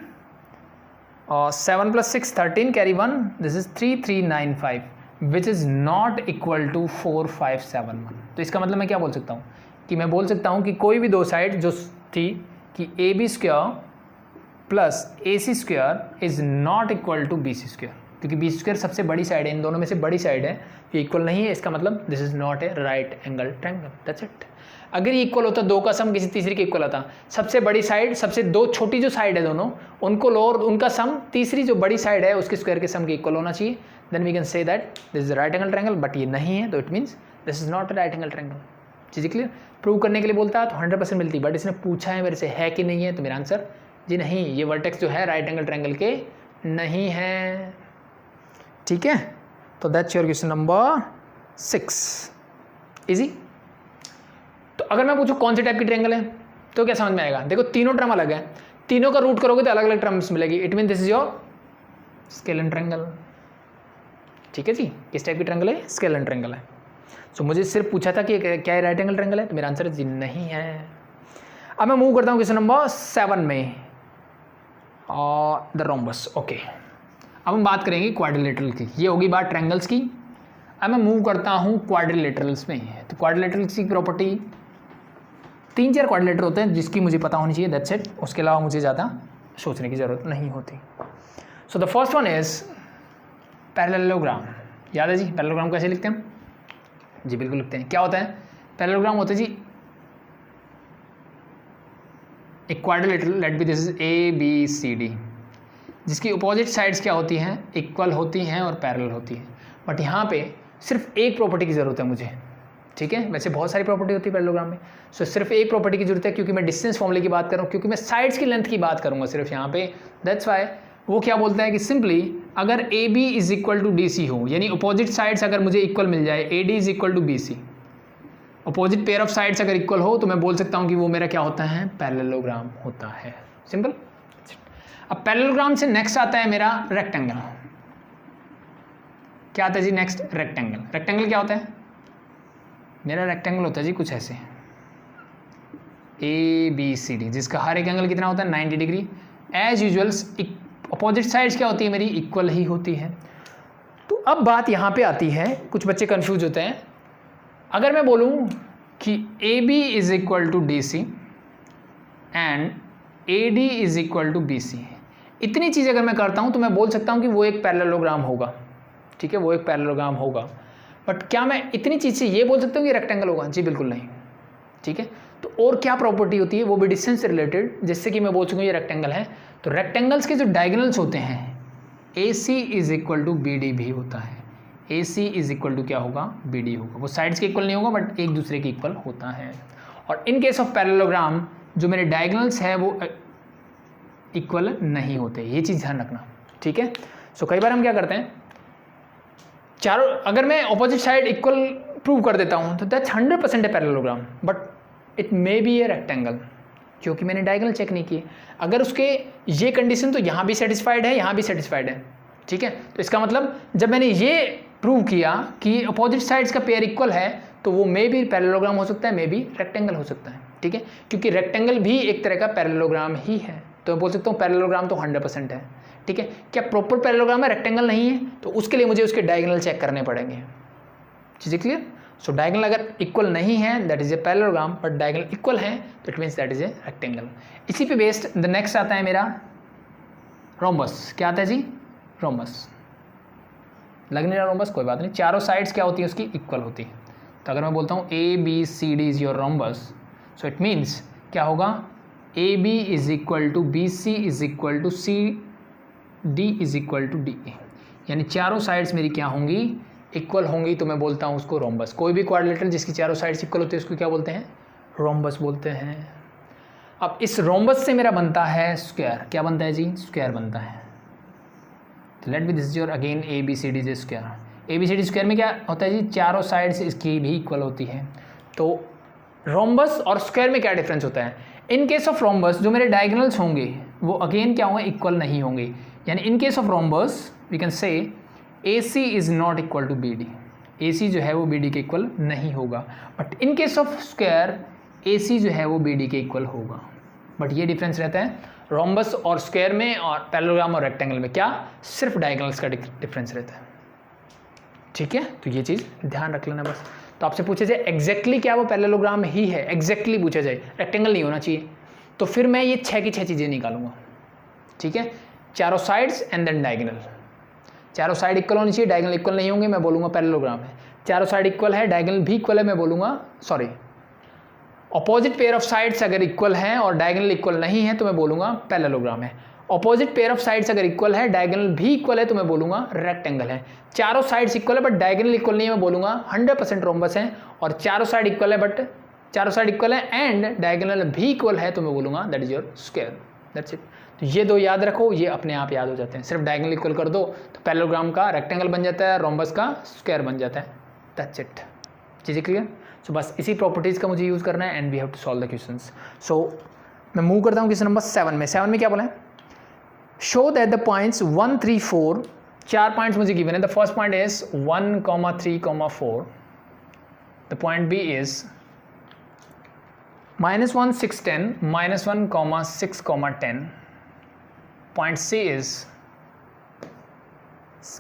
और 7 + 6 13 carry 1, this is 3395, which is not equal to 4571। तो इसका मतलब मैं क्या बोल सकता हूँ कि मैं बोल सकता हूँ कि कोई भी दो साइड जो थी कि AB² plus AC² is not equal to BC², क्योंकि BC² सबसे बड़ी साइड है, इन दोनों में से बड़ी साइड है, ये इक्वल नहीं है, इसका मतलब this is not a right angle triangle, that's it. अगर ये इक्वल होता, दो का सम किसी तीसरी के इक्वल आता, सबसे बड़ी साइड, सबसे दो छोटी जो साइड है दोनों, उनको लो और उनका सम तीसरी जो बड़ी साइड है उसके स्क्वायर के सम के इक्वल होना चाहिए, then we can say that this is right angle triangle, but ये नहीं है, तो it means this is not right angle triangle. चीज़ें क्लियर? प्रूव करने के लिए बोलता है तो 100% मिलती, बट इसने पूछा है मेरे से है कि नहीं है, तो मेरा आंसर जी नहीं, ये वर्टेक्स जो है राइट एंगल ट्रायंगल के नहीं है। ठीक है, तो that's your question number 6। Easy. तो अगर मैं पूछूं कौन से टाइप की ट्रायंगल है, तो क्या समझ में आएगा? देखो तीनों टर्म अलग है, तीनों का रूट करोगे तो अलग अलग टर्म्स मिलेगी, it mean this is your scalar triangle. ठीक है जी, किस टाइप की ट्रायंगल है? स्केलर ट्रायंगल है। सो मुझे सिर्फ पूछा था कि क्या राइट एंगल ट्रायंगल है, तो मेरा आंसर जी नहीं है। अब मैं मूव करता हूँ क्वेश्चन नंबर 7 में, और द रोम्बस। ओके, अब हम बात करेंगे क्वाड्रिलेटरल की, ये होगी बात ट्रायंगल्स की। अब मैं मूव करता हूँ क्वाड्रिलेटरल्स में। तो क्वाड्रिलेटरल्स की प्रॉपर्टी, 3-4 क्वाड्रिलेटर होते हैं जिसकी मुझे पता होनी चाहिए, दैट्स इट, उसके अलावा मुझे ज़्यादा सोचने की ज़रूरत नहीं होती। So the first one is parallelogram. याद है जी पैरेललोग्राम कैसे लिखते हैं? जी बिल्कुल लिखते हैं। क्या होता है पैरेललोग्राम? होता है जी एक quadrilateral, let be this is ABCD, जिसकी अपोजिट साइड्स क्या होती हैं? इक्वल होती हैं और पैरेलल होती हैं। बट यहाँ पे सिर्फ एक प्रॉपर्टी की ज़रूरत है मुझे, ठीक है? वैसे बहुत सारी प्रॉपर्टी होती है पैरेललोग्राम में, सो सिर्फ एक प्रॉपर्टी की जरूरत है, क्योंकि मैं डिस्टेंस फॉर्मूले की बात कर रहा हूँ, क्योंकि मैं साइड्स की लेंथ की बात करूँगा सिर्फ यहाँ पे, दैट्स वाई वो क्या बोलता है कि सिंपली अगर AB is equal to DC हो, यानी अपोजिट साइड्स अगर मुझे इक्वल मिल जाए, AD is equal to BC, opposite pair of sides अगर इक्वल हो, तो मैं बोल सकता हूँ कि वो मेरा क्या होता है? पैरेललोग्राम होता है। सिंपल। अब पैरेललोग्राम से नेक्स्ट आता है मेरा रेक्टेंगल। क्या आता है जी नेक्स्ट? रेक्टेंगल। रेक्टेंगल क्या होता है? मेरा रेक्टेंगल होता है जी कुछ ऐसे ABCD, जिसका हर एक एंगल कितना होता है? 90 degree. As usual opposite sides क्या होती है मेरी? इक्वल ही होती है। तो अब बात यहाँ पे आती है, कुछ बच्चे कंफ्यूज होते हैं। अगर मैं बोलूँ कि AB is equal to DC and AD is equal to BC, इतनी चीज़ अगर मैं करता हूँ तो मैं बोल सकता हूँ कि वो एक पैरेललोग्राम होगा। ठीक है, वो एक पैरेललोग्राम होगा। बट क्या मैं इतनी चीज़ से ये बोल सकता हूँ कि रेक्टेंगल होगा? जी बिल्कुल नहीं। ठीक है, तो और क्या प्रॉपर्टी होती है, वो भी डिस्टेंस से रिलेटेड, जिससे कि मैं बोल सकूँ ये रेक्टेंगल है। तो रेक्टेंगल्स के जो डायगोनल्स होते हैं, AC is equal to BD भी होता है। AC इज इक्वल टू क्या होगा? BD होगा। वो साइड्स के इक्वल नहीं होगा, बट एक दूसरे के इक्वल होता है। और इन केस ऑफ पैरेललोग्राम जो मेरे डायगोनल्स है वो इक्वल नहीं होते, ये चीज़ ध्यान रखना। ठीक है, सो कई बार हम क्या करते हैं, चारों अगर मैं ऑपोजिट साइड इक्वल प्रूव कर देता हूँ तो दैट्स 100% है parallelogram, but it may be a rectangle, क्योंकि मैंने डायगोनल चेक नहीं किए। अगर उसके ये कंडीशन तो यहाँ भी सेटिस्फाइड है, यहाँ भी सेटिस्फाइड है। ठीक है, तो इसका मतलब जब मैंने ये प्रूव किया कि अपोजिट साइड्स का पेयर इक्वल है, तो वो मे भी पैरेललोग्राम हो सकता है, मे भी रेक्टेंगल हो सकता है। ठीक है, क्योंकि रेक्टेंगल भी एक तरह का पैरेललोग्राम ही है, तो मैं बोल सकता हूँ पैरेललोग्राम तो 100% है। ठीक है, क्या प्रॉपर पैरेललोग्राम है, रेक्टेंगल नहीं है, तो उसके लिए मुझे उसके डायगोनल चेक करने पड़ेंगे। चीज़ें क्लियर? सो डायगोनल अगर इक्वल नहीं है that is a parallelogram, but diagonal equal है तो it means that is a rectangle. इसी पे बेस्ड द नेक्स्ट आता है मेरा रोम्बस। क्या आता है जी? रोम्बस। लग नहीं रहा रोम्बस? कोई बात नहीं, चारों साइड्स क्या होती है उसकी? इक्वल होती है। तो अगर मैं बोलता हूँ ABCD is your rhombus, so it means क्या होगा? AB is equal to BC is equal to CD is equal to DA, यानी चारों साइड्स मेरी क्या होंगी? इक्वल होंगी, तो मैं बोलता हूँ उसको रोम्बस। कोई भी क्वाड्रिलेटरल जिसकी चारों साइड्स इक्वल होती है उसको क्या बोलते हैं? रोम्बस बोलते हैं। अब इस रोम्बस से मेरा बनता है स्क्वायर। क्या बनता है जी? स्क्वायर बनता है। तो let be this is your again ABCD is square. ABCD square में क्या होता है जी? चारों साइड्स इसकी भी इक्वल होती है। तो रोम्बस और स्क्वायर में क्या डिफरेंस होता है? इन केस ऑफ रोम्बस जो मेरे डायगोनल्स होंगे वो अगेन क्या होंगे? इक्वल नहीं होंगे। यानी in case of rhombus we can say AC is not equal to BD। AC जो है वो BD के इक्वल नहीं होगा, but in case of square AC जो है वो BD के इक्वल होगा। बट ये डिफरेंस रहता है रोम्बस और स्क्वायर में और पैरेललोग्राम और रेक्टेंगल में, क्या सिर्फ डायगोनल्स का डिफरेंस रहता है। ठीक है, तो ये चीज़ ध्यान रख लेना बस। तो आपसे पूछे जाए एग्जैक्टली क्या वो पैरेललोग्राम ही है, एग्जैक्टली पूछा जाए, रेक्टेंगल नहीं होना चाहिए, तो फिर मैं ये 6 की 6 चीज़ें निकालूंगा। ठीक है, चारों साइड्स एंड देन डायगोनल, चारों साइड इक्वल होनी चाहिए, डायगोनल इक्वल नहीं होंगे, मैं बोलूँगा पैरेललोग्राम है। चारों साइड इक्वल है, डायगोनल भी इक्वल है, मैं बोलूँगा sorry opposite pair of sides अगर इक्वल हैं और डायगोनल इक्वल नहीं है तो मैं बोलूँगा पैरेललोग्राम है। अपोजिट पेयर ऑफ साइड्स अगर इक्वल है, डायगोनल भी इक्वल है तो मैं बोलूँगा रेक्टेंगल है। चारों साइड्स इक्वल है बट डायगोनल इक्वल नहीं है, मैं बोलूँगा 100% रोम्बस है। और चारों साइड इक्वल है बट चारों साइड इक्वल है एंड डायगोनल भी इक्वल है तो मैं बोलूँगा that is your square. That's it. तो ये दो याद रखो, ये अपने आप याद हो जाते हैं। सिर्फ डायगोनल इक्वल कर दो तो पैरेललोग्राम का रेक्टेंगल बन जाता है, रोम्बस का स्क्वायर बन जाता है। That's it. चीज़ें क्लियर? सो बस इसी प्रॉपर्टीज़ का मुझे यूज़ करना है and we have to solve the questions. So मैं मूव करता हूँ क्वेश्चन नंबर 7 में। 7 में क्या बोला है? Show that the points 1, 3, 4, 4 points मुझे गिवन है। The first point is 1, 3, 4। The point B is -1, 6, 10, -1, 6, 10. Point C is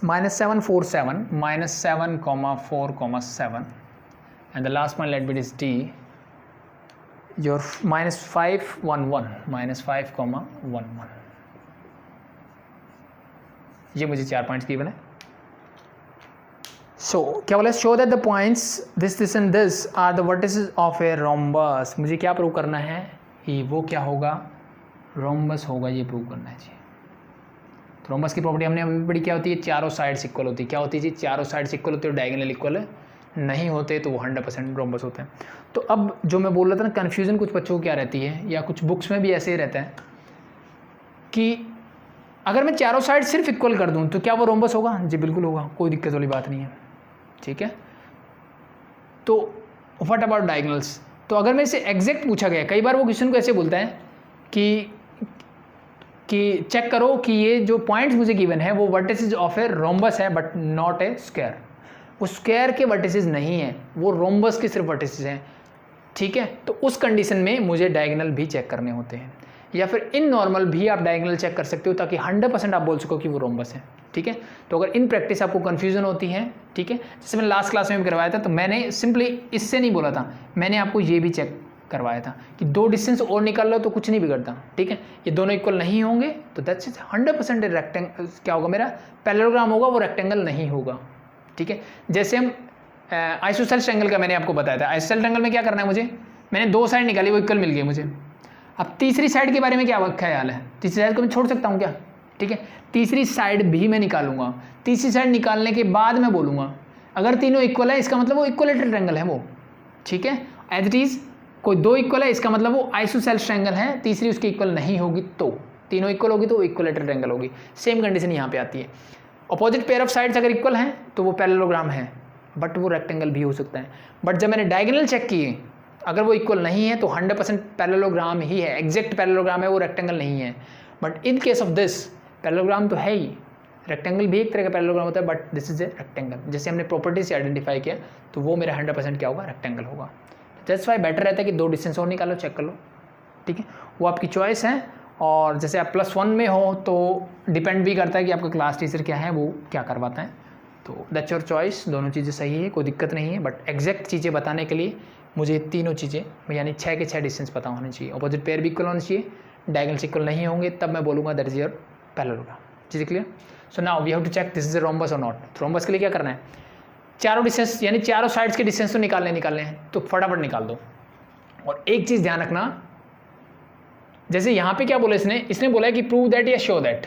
-7, 4, 7, -7, 4, 7. And the last point, let me is D, your -5, 1, 1, -5, 1, 1. ये मुझे 4 पॉइंट्स गिवन है। सो क्या बोला? Show that the points this and this are the vertices of a rhombus. मुझे क्या प्रूव करना है? ये वो क्या होगा? रोम्बस होगा, ये प्रूव करना है जी। तो रोम्बस की प्रॉपर्टी हमने अभी पढ़ी, क्या होती है? चारों साइड्स इक्वल होती है। क्या होती है जी? चारों साइड्स इक्वल होती है और डायगोनल इक्वल नहीं होते तो वो 100% रोम्बस होते हैं। तो अब जो मैं बोल रहा था ना, कन्फ्यूज़न कुछ बच्चों को क्या रहती है या कुछ बुक्स में भी ऐसे ही रहता है कि अगर मैं चारों साइड सिर्फ इक्वल कर दूं तो क्या वो रोम्बस होगा? जी बिल्कुल होगा, कोई दिक्कत वाली बात नहीं है। ठीक है, तो व्हाट अबाउट डायगोनल्स? तो अगर मैं इसे एग्जैक्ट पूछा गया, कई बार वो क्वेश्चन को ऐसे बोलता है कि चेक करो कि ये जो पॉइंट्स मुझे गिवन है वो वर्टिसेस ऑफ ए रोम्बस है बट नॉट ए स्क्वायर। वो स्क्वायर के वर्टिसेस नहीं है, वो रोम्बस के सिर्फ वर्टिसेस हैं। ठीक है, तो उस कंडीशन में मुझे डायगोनल भी चेक करने होते हैं, या फिर इन नॉर्मल भी आप डायगोनल चेक कर सकते हो ताकि 100% आप बोल सको कि वो रोम्बस है। ठीक है, तो अगर इन प्रैक्टिस आपको कन्फ्यूजन होती है, ठीक है, जैसे मैंने लास्ट क्लास में भी करवाया था, तो मैंने सिंपली इससे नहीं बोला था, मैंने आपको ये भी चेक करवाया था कि 2 डिस्टेंस और निकाल लो तो कुछ नहीं बिगड़ता। ठीक है, ये दोनों इक्वल नहीं होंगे तो दैट्स इट, 100% रेक्टेंगल क्या होगा? मेरा पैरेललोग्राम होगा, वो रेक्टेंगल नहीं होगा। ठीक है, जैसे हम आइसोसेलेस ट्रायंगल का मैंने आपको बताया था। आइसोसेलेस ट्रायंगल में क्या करना है मुझे? मैंने 2 साइड निकाली, वो इक्वल मिल गए मुझे। अब तीसरी साइड के बारे में क्या ख्याल है? तीसरी साइड को मैं छोड़ सकता हूँ क्या? ठीक है, तीसरी साइड भी मैं निकालूंगा। तीसरी साइड निकालने के बाद मैं बोलूँगा अगर तीनों इक्वल है इसका मतलब वो इक्वलेटरल ट्रायंगल है वो। ठीक है, एज इट इज़ कोई 2 इक्वल है इसका मतलब वो आइसोसेलेस ट्रायंगल है, तीसरी उसकी इक्वल नहीं होगी तो तीनों इक्वल होगी तो वो इक्वलेटरल ट्रायंगल होगी। सेम कंडीशन यहाँ पे आती है। अपोजिट पेयर ऑफ साइड्स अगर इक्वल हैं तो वो पैरेललोग्राम है बट वो रेक्टेंगल भी हो सकता है। बट जब मैंने डायगोनल चेक किए, अगर वो इक्वल नहीं है तो 100% पैरेललोग्राम ही है, एग्जैक्ट पैरेललोग्राम है, वो रेक्टेंगल नहीं है। But in case of this parallelogram तो है ही, रेक्टेंगल भी एक तरह का पैरेललोग्राम होता है but this is a rectangle. जैसे हमने प्रॉपर्टी से आइडेंटिफाई किया तो वो मेरा 100% क्या होगा? रेक्टेंगल होगा। दैट्स वाई बेटर रहता है कि 2 डिस्टेंस और निकालो, चेक कर लो। ठीक है, वो आपकी चॉइस है। और जैसे आप +1 में हो तो डिपेंड भी करता है कि आपका क्लास टीचर क्या है, वो क्या करवाता है। तो दैट्स योर चॉइस, दोनों चीज़ें सही है, कोई दिक्कत नहीं है। बट एग्जैक्ट चीज़ें बताने के लिए मुझे तीनों चीज़ें यानी 6 के 6 डिस्टेंस पता होने चाहिए। अपोजिट पेयर भी इक्वल होने चाहिए, डायगोनल्स इक्वल नहीं होंगे, तब मैं बोलूँगा दैट इज योर पैरेललोग्राम। चीज़ें clear? So now we have to check this is a rhombus और नॉट। रोम्बस के लिए क्या करना है? चारों डिस्टेंस यानी चारों साइड्स के डिस्टेंस तो निकालने हैं, तो फटाफट निकाल दो। और एक चीज़ ध्यान रखना, जैसे यहाँ पे क्या बोला इसने बोला है कि प्रूव दैट या शो दैट।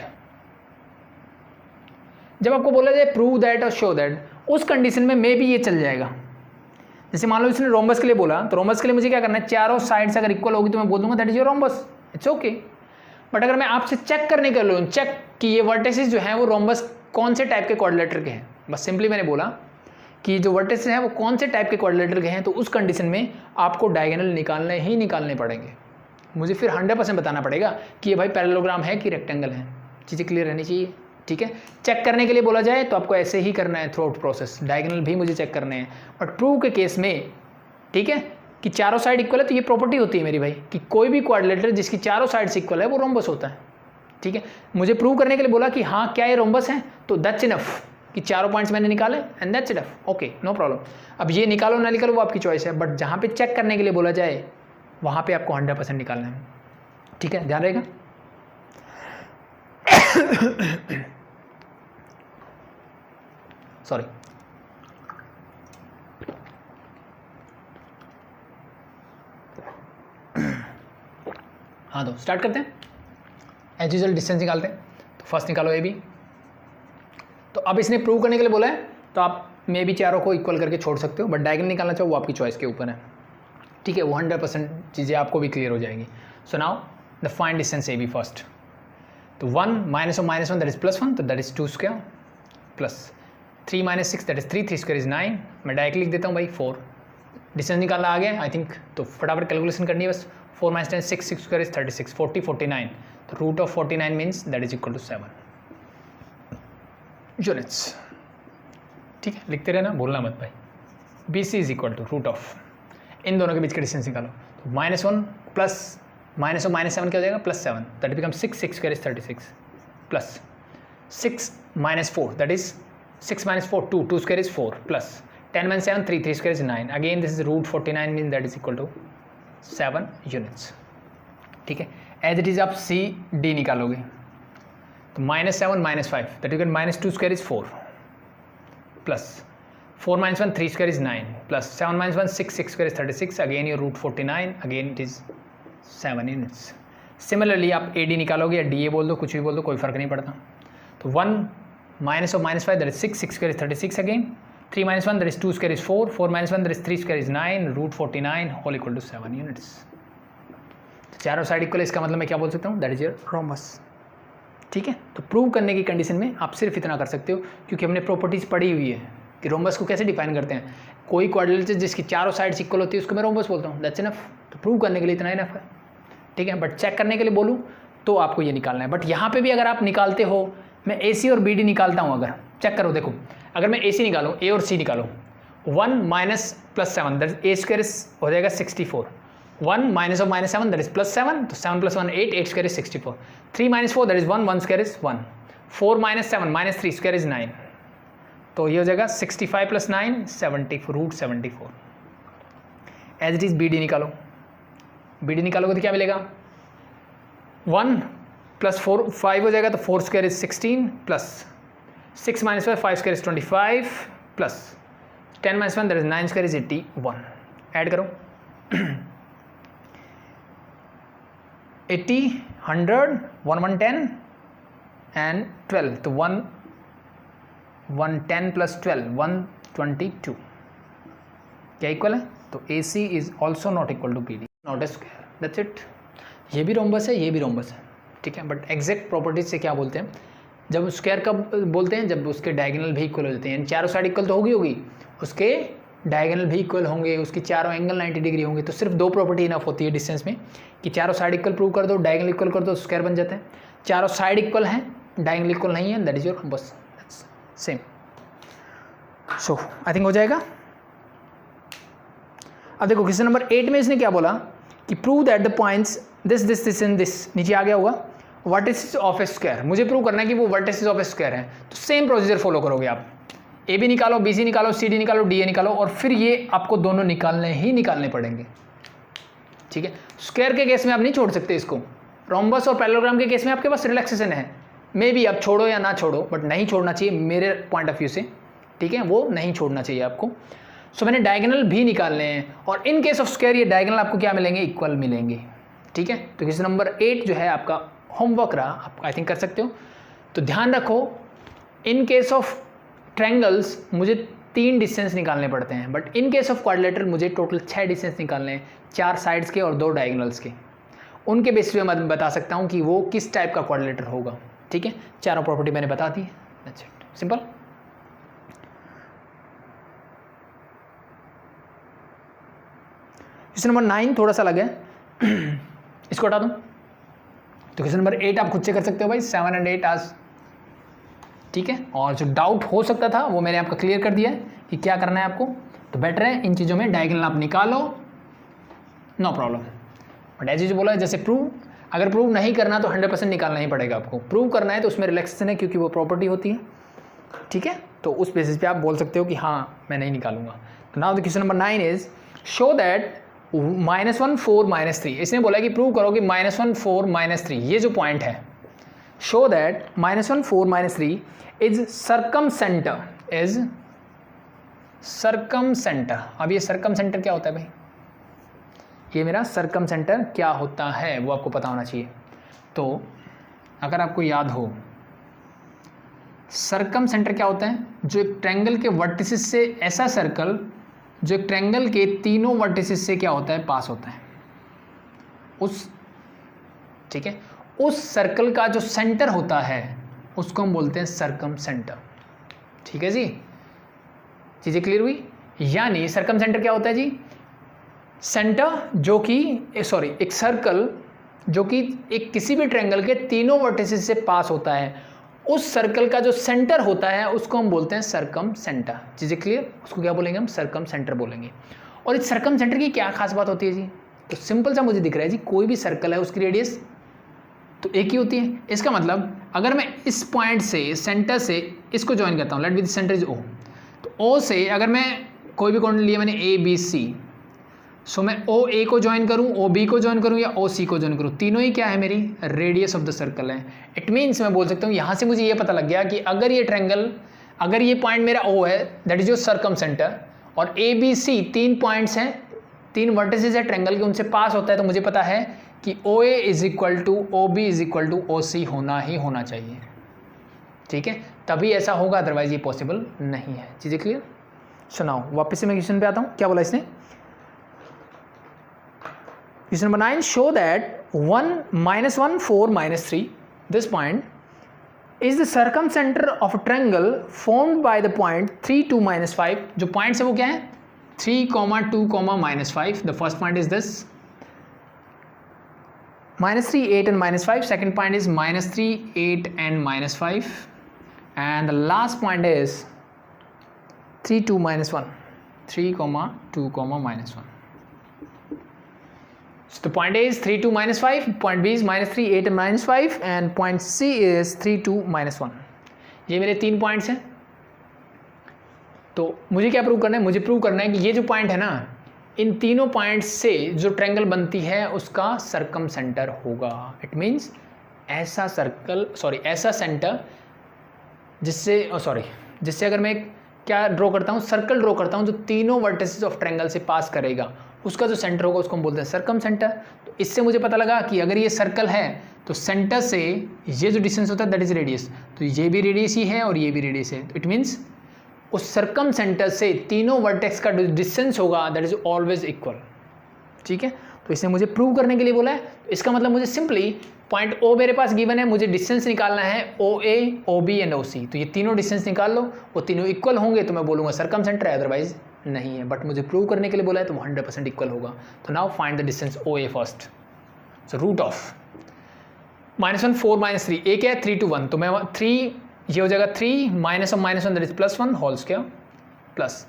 जब आपको बोला जाए प्रूव दैट और शो दैट, उस कंडीशन में मे भी ये चल जाएगा। जैसे मान लो इसने रोम्बस के लिए बोला, तो रोम्बस के लिए मुझे क्या करना है? चारों साइड्स अगर इक्वल होगी तो मैं बोल दूंगा that is your rhombus, it's okay. But अगर मैं आपसे चेक करने के लिए चेक कि ये वर्टिसेस जो हैं वो रोम्बस कौन से टाइप के क्वाड्रिलेटरल के हैं, बस सिंपली मैंने बोला कि जो वर्टिसेस हैं वो कौन से टाइप के क्वाड्रिलेटरल के हैं, तो उस कंडीशन में आपको डायगोनल निकालने पड़ेंगे। मुझे फिर 100% बताना पड़ेगा कि ये भाई पैरेललोग्राम है कि रेक्टेंगल है। चीज़ें क्लियर रहनी चाहिए। ठीक है। चेक करने के लिए बोला जाए तो आपको ऐसे ही करना है थ्रू आउट प्रोसेस, डायगोनल भी मुझे चेक करने हैं। बट प्रूव के केस में, ठीक है, कि चारों साइड इक्वल है, तो ये प्रॉपर्टी होती है मेरी भाई कि कोई भी क्वाड्रिलेटरल जिसकी चारों साइड्स इक्वल है वो रोम्बस होता है। ठीक है, मुझे प्रूव करने के लिए बोला कि हाँ क्या ये रोम्बस है, तो दैट्स इनफ कि चारों पॉइंट्स मैंने निकाले and that's enough, okay no problem. अब ये निकालो ना निकालो वो आपकी चॉइस है, बट जहाँ पे चेक करने के लिए बोला जाए वहाँ पे आपको 100% निकालना है। ठीक है, ध्यान रहेगा। सॉरी, हाँ तो स्टार्ट करते हैं। एज यूजुअल डिस्टेंस निकालते हैं, तो फर्स्ट निकालो ए बी। तो अब इसने प्रूव करने के लिए बोला है तो आप मे भी चारों को इक्वल करके छोड़ सकते हो, बट डायगोनल निकालना चाहो वो आपकी चॉइस के ऊपर है। ठीक है, वो 100% चीज़ें आपको भी क्लियर हो जाएंगी। So now the find distance A B first. तो 1 माइनस ऑफ -1 दैट इज +1, तो that is 2 square, plus 3 minus 6 that is 3, 3 square is 9। मैं डायरेक्टली लिख देता हूँ भाई 4। डिस्टेंस निकालना आ गया आई थिंक, तो फटाफट कैलकुलेशन करनी है बस। 4 माइनस 10 6, 6 स्क्वायर इज 36, 40 49, तो root of 49 means that is equal to 7 units. ठीक है, लिखते रहना, भूलना मत भाई। B C is equal to root of, इन दोनों के बीच का डिस्टेंस निकालो। तो -1 प्लस माइनस ऑफ -7 क्या हो जाएगा, +7, that become 6, 6 square is 36, plus 6 minus 4 that is 6 minus 4 2, 2 square is 4, plus 10 minus 7 3, 3 square is 9, again this is root 49 mean that is equal to 7 units. ठीक है, एज इट इज आप सी डी निकालोगे तो -7 -5 that you can -2 square is 4, plus 4 minus 1 3 square is 9, plus 7 minus 1 6, 6 square is 36, again your root 49, again it is 7 units. Similarly आप AD निकालोगे या DA बोल दो, कुछ भी बोल दो, कोई फर्क नहीं पड़ता। तो 1 minus of -5 that is 6, 6 square is 36 again, 3 minus 1 that is 2 square is 4, 4 minus 1 that is 3 square is 9, root 49 whole equal to 7 units. तो चारों साइड इक्वल है, इसका मतलब मैं क्या बोल सकता हूँ, दैट इज योर रोम्बस। ठीक है, तो प्रूव करने की कंडीशन में आप सिर्फ इतना कर सकते हो, क्योंकि हमने प्रॉपर्टीज पढ़ी हुई है कि रोम्बस को कैसे डिफाइन करते हैं। कोई क्वाड्रिलेटरल जिसकी चारों साइड्स इक्वल होती है उसको मैं रोम्बस बोलता हूँ, दैट्स इनफ। तो प्रूव करने के लिए इतना इनफ है। ठीक है, बट चेक करने के लिए बोलूँ तो आपको ये निकालना है। बट यहाँ पे भी अगर आप निकालते हो, मैं ए सी और बी डी निकालता हूँ, अगर चेक करो, देखो अगर मैं ए सी निकालूँ, ए और सी निकालो, 1 minus +7 that is a square हो जाएगा 64, 1 माइनस ऑफ -7 दैट इज +7, तो 7 + 1 8, 8 square is 64, 3 minus 4 that is 1, 1 square is 1, 4 minus 7 minus 3 square is 9, तो ये हो जाएगा 65 + 9 70 root 74। As it is B D निकालो, बी डी निकालोगे तो क्या मिलेगा, 1 + 4 5 हो जाएगा, तो 4 square is 16, plus 6 minus 5 square is 25, plus 10 minus 1 that is 9 square is 81। Add करो 80 100 1 110 एंड 12, तो 110 + 12 122 क्या इक्वल है, तो A C is also not equal to B D, not A square, that's it. ये भी रोम्बस है, ये भी रोम्बस है। ठीक है, बट एग्जैक्ट प्रॉपर्टीज से क्या बोलते हैं, जब स्क्वायर कब बोलते हैं, जब उसके डायगोनल भी इक्वल हो जाते हैं, यानी चारों साइड इक्वल तो होगी, उसके डायगोनल भी इक्वल होंगे, उसकी चारों एंगल 90 डिग्री होंगे। तो सिर्फ दो प्रॉपर्टी इनफ होती है डिस्टेंस में कि चारों साइड इक्वल प्रूव कर दो, डायगोनल इक्वल कर दो, स्क्वायर बन जाता है। चारों साइड इक्वल हैं, डायगोनल इक्वल नहीं है, that is your rhombus, same. So I think हो जाएगा। अब देखो क्वेश्चन नंबर 8 में इसने क्या बोला कि prove that the points this and this, नीचे आ गया होगा वर्टिसेस ऑफ ए स्क्वायर। मुझे प्रूव करना है कि वो वर्टिसेस ऑफ ए स्क्वायर है, तो सेम प्रोसीजर फॉलो करोगे आप। ए बी निकालो, बी सी निकालो, सी डी निकालो, डी ए निकालो, और फिर ये आपको दोनों निकालने पड़ेंगे। ठीक है, स्क्वायर के केस में आप नहीं छोड़ सकते इसको, रोम्बस और पैरेललोग्राम के केस में आपके पास रिलैक्सेशन है, मे बी आप छोड़ो या ना छोड़ो, बट नहीं छोड़ना चाहिए मेरे पॉइंट ऑफ व्यू से। ठीक है, वो नहीं छोड़ना चाहिए आपको। सो मैंने डायगोनल भी निकालने हैं, और इन केस ऑफ स्क्वायर ये डायगोनल आपको क्या मिलेंगे, इक्वल मिलेंगे। ठीक है, तो क्वेश्चन नंबर 8 जो है आपका होमवर्क रहा, आप आई थिंक कर सकते हो। तो ध्यान रखो, इन केस ऑफ ट्रायंगल्स मुझे 3 डिस्टेंस निकालने पड़ते हैं, but in case of quadrilateral मुझे टोटल 6 डिस्टेंस निकालने हैं, 4 साइड्स के और 2 डायगोनल्स के। उनके बेसिस पे मैं बता सकता हूँ कि वो किस टाइप का क्वाड्रिलेटरल होगा। ठीक है, चारों प्रॉपर्टी मैंने बता दी, that's it, simple. Question number 9 थोड़ा सा अलग है, इसको हटा दूँ। तो क्वेश्चन नंबर 8 आप खुद से कर सकते हो भाई, 7 और 8 आज ठीक है। और जो डाउट हो सकता था वो मैंने आपका क्लियर कर दिया है कि क्या करना है आपको, तो बेटर है इन चीज़ों में डायगोनल आप निकालो, नो प्रॉब्लम। बट ऐसे जो बोला है जैसे प्रूव, अगर प्रूव नहीं करना तो 100% निकालना ही पड़ेगा आपको। प्रूव करना है तो उसमें रिलैक्सेशन है क्योंकि वो प्रॉपर्टी होती है, ठीक है। तो उस बेसिस पे आप बोल सकते हो कि हाँ मैं नहीं निकालूंगा। तो now the question number 9 is show that -1 4 -3। इसने बोला कि प्रूव करो कि -1 4 -3 ये जो पॉइंट है, शो दैट -1 4 -3 इज सर्कमसेंटर, इज सर्कमसेंटर। अब ये सर्कमसेंटर क्या होता है भाई, ये मेरा सर्कमसेंटर क्या होता है वो आपको पता होना चाहिए। तो अगर आपको याद हो सर्कमसेंटर क्या होता है, जो एक ट्रायंगल के वर्टिसेस से, ऐसा सर्कल जो एक ट्रायंगल के तीनों वर्टिसेस से क्या होता है, पास होता है, उस, ठीक है, उस सर्कल का जो सेंटर होता है उसको हम बोलते हैं सर्कमसेंटर। ठीक है जी, चीज़ें क्लियर हुई। यानी सर्कमसेंटर क्या होता है जी, सेंटर जो कि सॉरी एक सर्कल जो कि एक किसी भी ट्रायंगल के तीनों वर्टिसेस से पास होता है, उस सर्कल का जो सेंटर होता है उसको हम बोलते हैं सर्कमसेंटर। चीज़ें क्लियर, उसको क्या बोलेंगे हम, सर्कमसेंटर बोलेंगे। और इस सर्कमसेंटर की क्या खास बात होती है जी, तो सिंपल सा मुझे दिख रहा है जी, कोई भी सर्कल है उसकी रेडियस तो एक ही होती है। इसका मतलब अगर मैं इस पॉइंट से, सेंटर से इसको ज्वाइन करता हूँ, let be the center is O, तो ओ से अगर मैं कोई भी कोऑर्डिनेट लिया मैंने ए बी सी, सो मैं ओ ए को ज्वाइन करूँ, ओ बी को ज्वाइन करूँ या ओ सी को ज्वाइन करूँ, तीनों ही क्या है, मेरी रेडियस ऑफ द सर्कल है। इट मीन्स मैं बोल सकता हूँ यहाँ से मुझे ये पता लग गया कि अगर ये ट्रायंगल, अगर ये पॉइंट मेरा ओ है दैट इज योर सर्कमसेंटर, और ए बी सी 3 पॉइंट्स हैं, 3 वर्टिसेस है ट्रायंगल के, उनसे पास होता है, तो मुझे पता है कि O A is equal to O B is equal to O C होना ही होना चाहिए। ठीक है, तभी ऐसा होगा, अदरवाइज ये पॉसिबल नहीं है। चीज़ें क्लियर। सुनाओ वापस से मैं क्वेश्चन पे आता हूँ, क्या बोला इसने। Question number 9, show that -1 4 -3, this point is the circumcenter of a triangle formed by the point 3 2 -5। जो पॉइंट्स है वो क्या है, 3, 2, -5। The first point is this -3 8 and -5, second point is -3 8 and -5, and the last point is 3 2 -1, 3, 2, -1. So the point A is 3 2 -5, point B is -3 8 and -5, and point C is 3 2 -1। ये मेरे 3 पॉइंट्स हैं। तो मुझे क्या प्रूव करना है, मुझे प्रूव करना है कि ये जो पॉइंट है ना, इन तीनों पॉइंट्स से जो ट्रायंगल बनती है उसका सर्कमसेंटर होगा। इट मीन्स ऐसा सर्कल, सॉरी ऐसा सेंटर जिससे जिससे अगर मैं क्या ड्रॉ करता हूँ, सर्कल ड्रॉ करता हूँ जो तीनों वर्टिसेस ऑफ ट्रायंगल से पास करेगा, उसका जो सेंटर होगा उसको हम बोलते हैं सर्कमसेंटर। तो इससे मुझे पता लगा कि अगर ये सर्कल है तो सेंटर से ये जो डिस्टेंस होता है दैट इज रेडियस, तो ये भी रेडियस ही है और ये भी रेडियस है। तो इट मीन्स उस सर्कमसेंटर से तीनों वर्टेक्स का डिस्टेंस होगा दैट इज ऑलवेज इक्वल। ठीक है, तो इसने मुझे प्रूव करने के लिए बोला है। तो इसका मतलब मुझे सिंपली पॉइंट ओ मेरे पास गिवन है, मुझे डिस्टेंस निकालना है ओ ए, ओ बी एंड ओ सी। तो ये तीनों डिस्टेंस निकाल लो, वो तीनों इक्वल होंगे तो मैं बोलूँगा सर्कमसेंटर है, अदरवाइज नहीं है। बट मुझे प्रूव करने के लिए बोला है तो वो 100% इक्वल होगा। तो now find the distance O A first. So root of -1 4 -3, A क्या है 3 2 1, तो मैं 3 ये हो जाएगा 3 -1 that is +1 whole square plus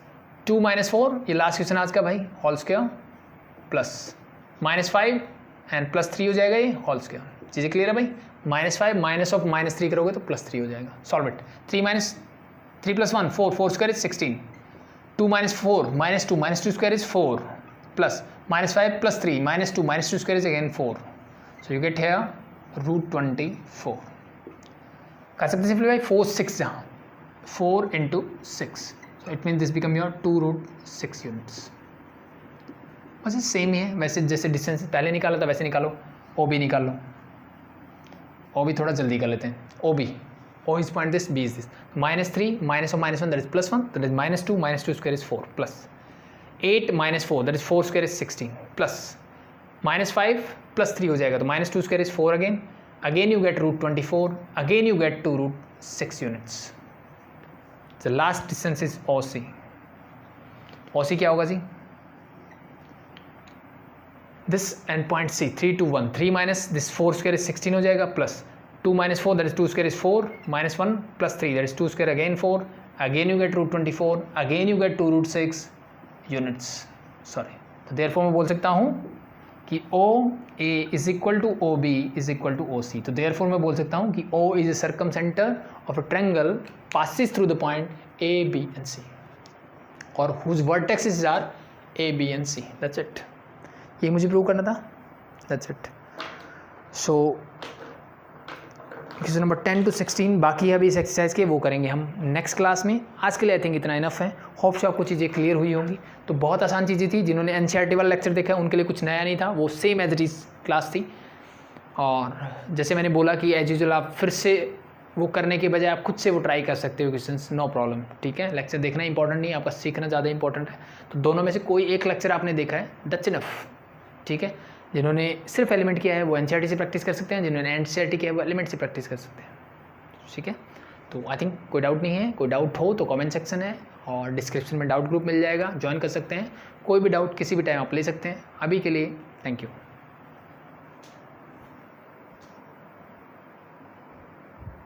2 -4, ये लास्ट क्वेश्चन आज का भाई, होल स्क्वायर प्लस -5 एंड +3 हो जाएगा ये होल स्क्वायर। चीज़ें क्लियर है भाई। -5 -3 करोगे तो +3 हो जाएगा। Solve it. 3 + 1 4, 4 square is 16, 2 -4 -2 square is 4 plus -5 + 3 -2 square is again 4, so you get here √24। कर सकते सिंपलीफाई 4 6 जहाँ 4 × 6, so it mean this become your 2√6 units. बस सेम ही है, वैसे जैसे डिस्टेंस पहले निकाला था वैसे निकालो। ओ बी निकाल लो, ओ बी थोड़ा जल्दी कर लेते हैं। O B, O is point this, B is this, -3 -1 that is +1 that is -2 square is 4 plus 8 -4 that is 4 square is 16 plus -5 + 3 हो जाएगा तो -2 square is 4 again you get √24, again you get 2√6 units. The last distance is O C. O C क्या होगा जी, this and point C 3 2 1, 3 - this 4 square is 16 हो जाएगा plus 2 minus 4, that is 2 square is 4, minus 1 plus 3, that is 2 square again 4, again you get root 24, again you get 2 root 6 units, sorry. तो therefore मैं बोल सकता हूँ कि OA is equal to OB is equal to OC. तो therefore मैं बोल सकता हूँ कि O is a circumcenter of a triangle passes through the point A, B and C, और whose vertices are A, B and C. That's it. ये मुझे प्रूव करना था. That's it. So question number 10 to 16 बाकी अभी इस एक्सरसाइज के वो करेंगे हम नेक्स्ट क्लास में. आज के लिए आई थिंक इतना इनफ है. होप से आपको चीज़ें क्लियर हुई होंगी. तो बहुत आसान चीज़ें थी. जिन्होंने एनसीईआरटी वाला लेक्चर देखा है उनके लिए कुछ नया नहीं था, वो same as it is class थी. और जैसे मैंने बोला कि एज यूजुअल आप फिर से वो करने के बजाय आप खुद से वो ट्राई कर सकते हो क्वेश्चंस, नो प्रॉब्लम. ठीक है, लेक्चर देखना इंपॉर्टेंट नहीं है, आपका सीखना ज़्यादा इंपॉर्टेंट है. तो दोनों में से कोई एक लेक्चर आपने देखा है, दैट्स इनफ. ठीक है, जिन्होंने सिर्फ एलिमेंट किया है वो एनसीईआरटी से प्रैक्टिस कर सकते हैं, जिन्होंने एनसीईआरटी किया है वो एलिमेंट से प्रैक्टिस कर सकते हैं. ठीक है, तो आई थिंक कोई डाउट नहीं है. कोई डाउट हो तो कमेंट सेक्शन है और डिस्क्रिप्शन में डाउट ग्रुप मिल जाएगा, ज्वाइन कर सकते हैं. कोई भी डाउट किसी भी टाइम आप ले सकते हैं. अभी के लिए थैंक यू.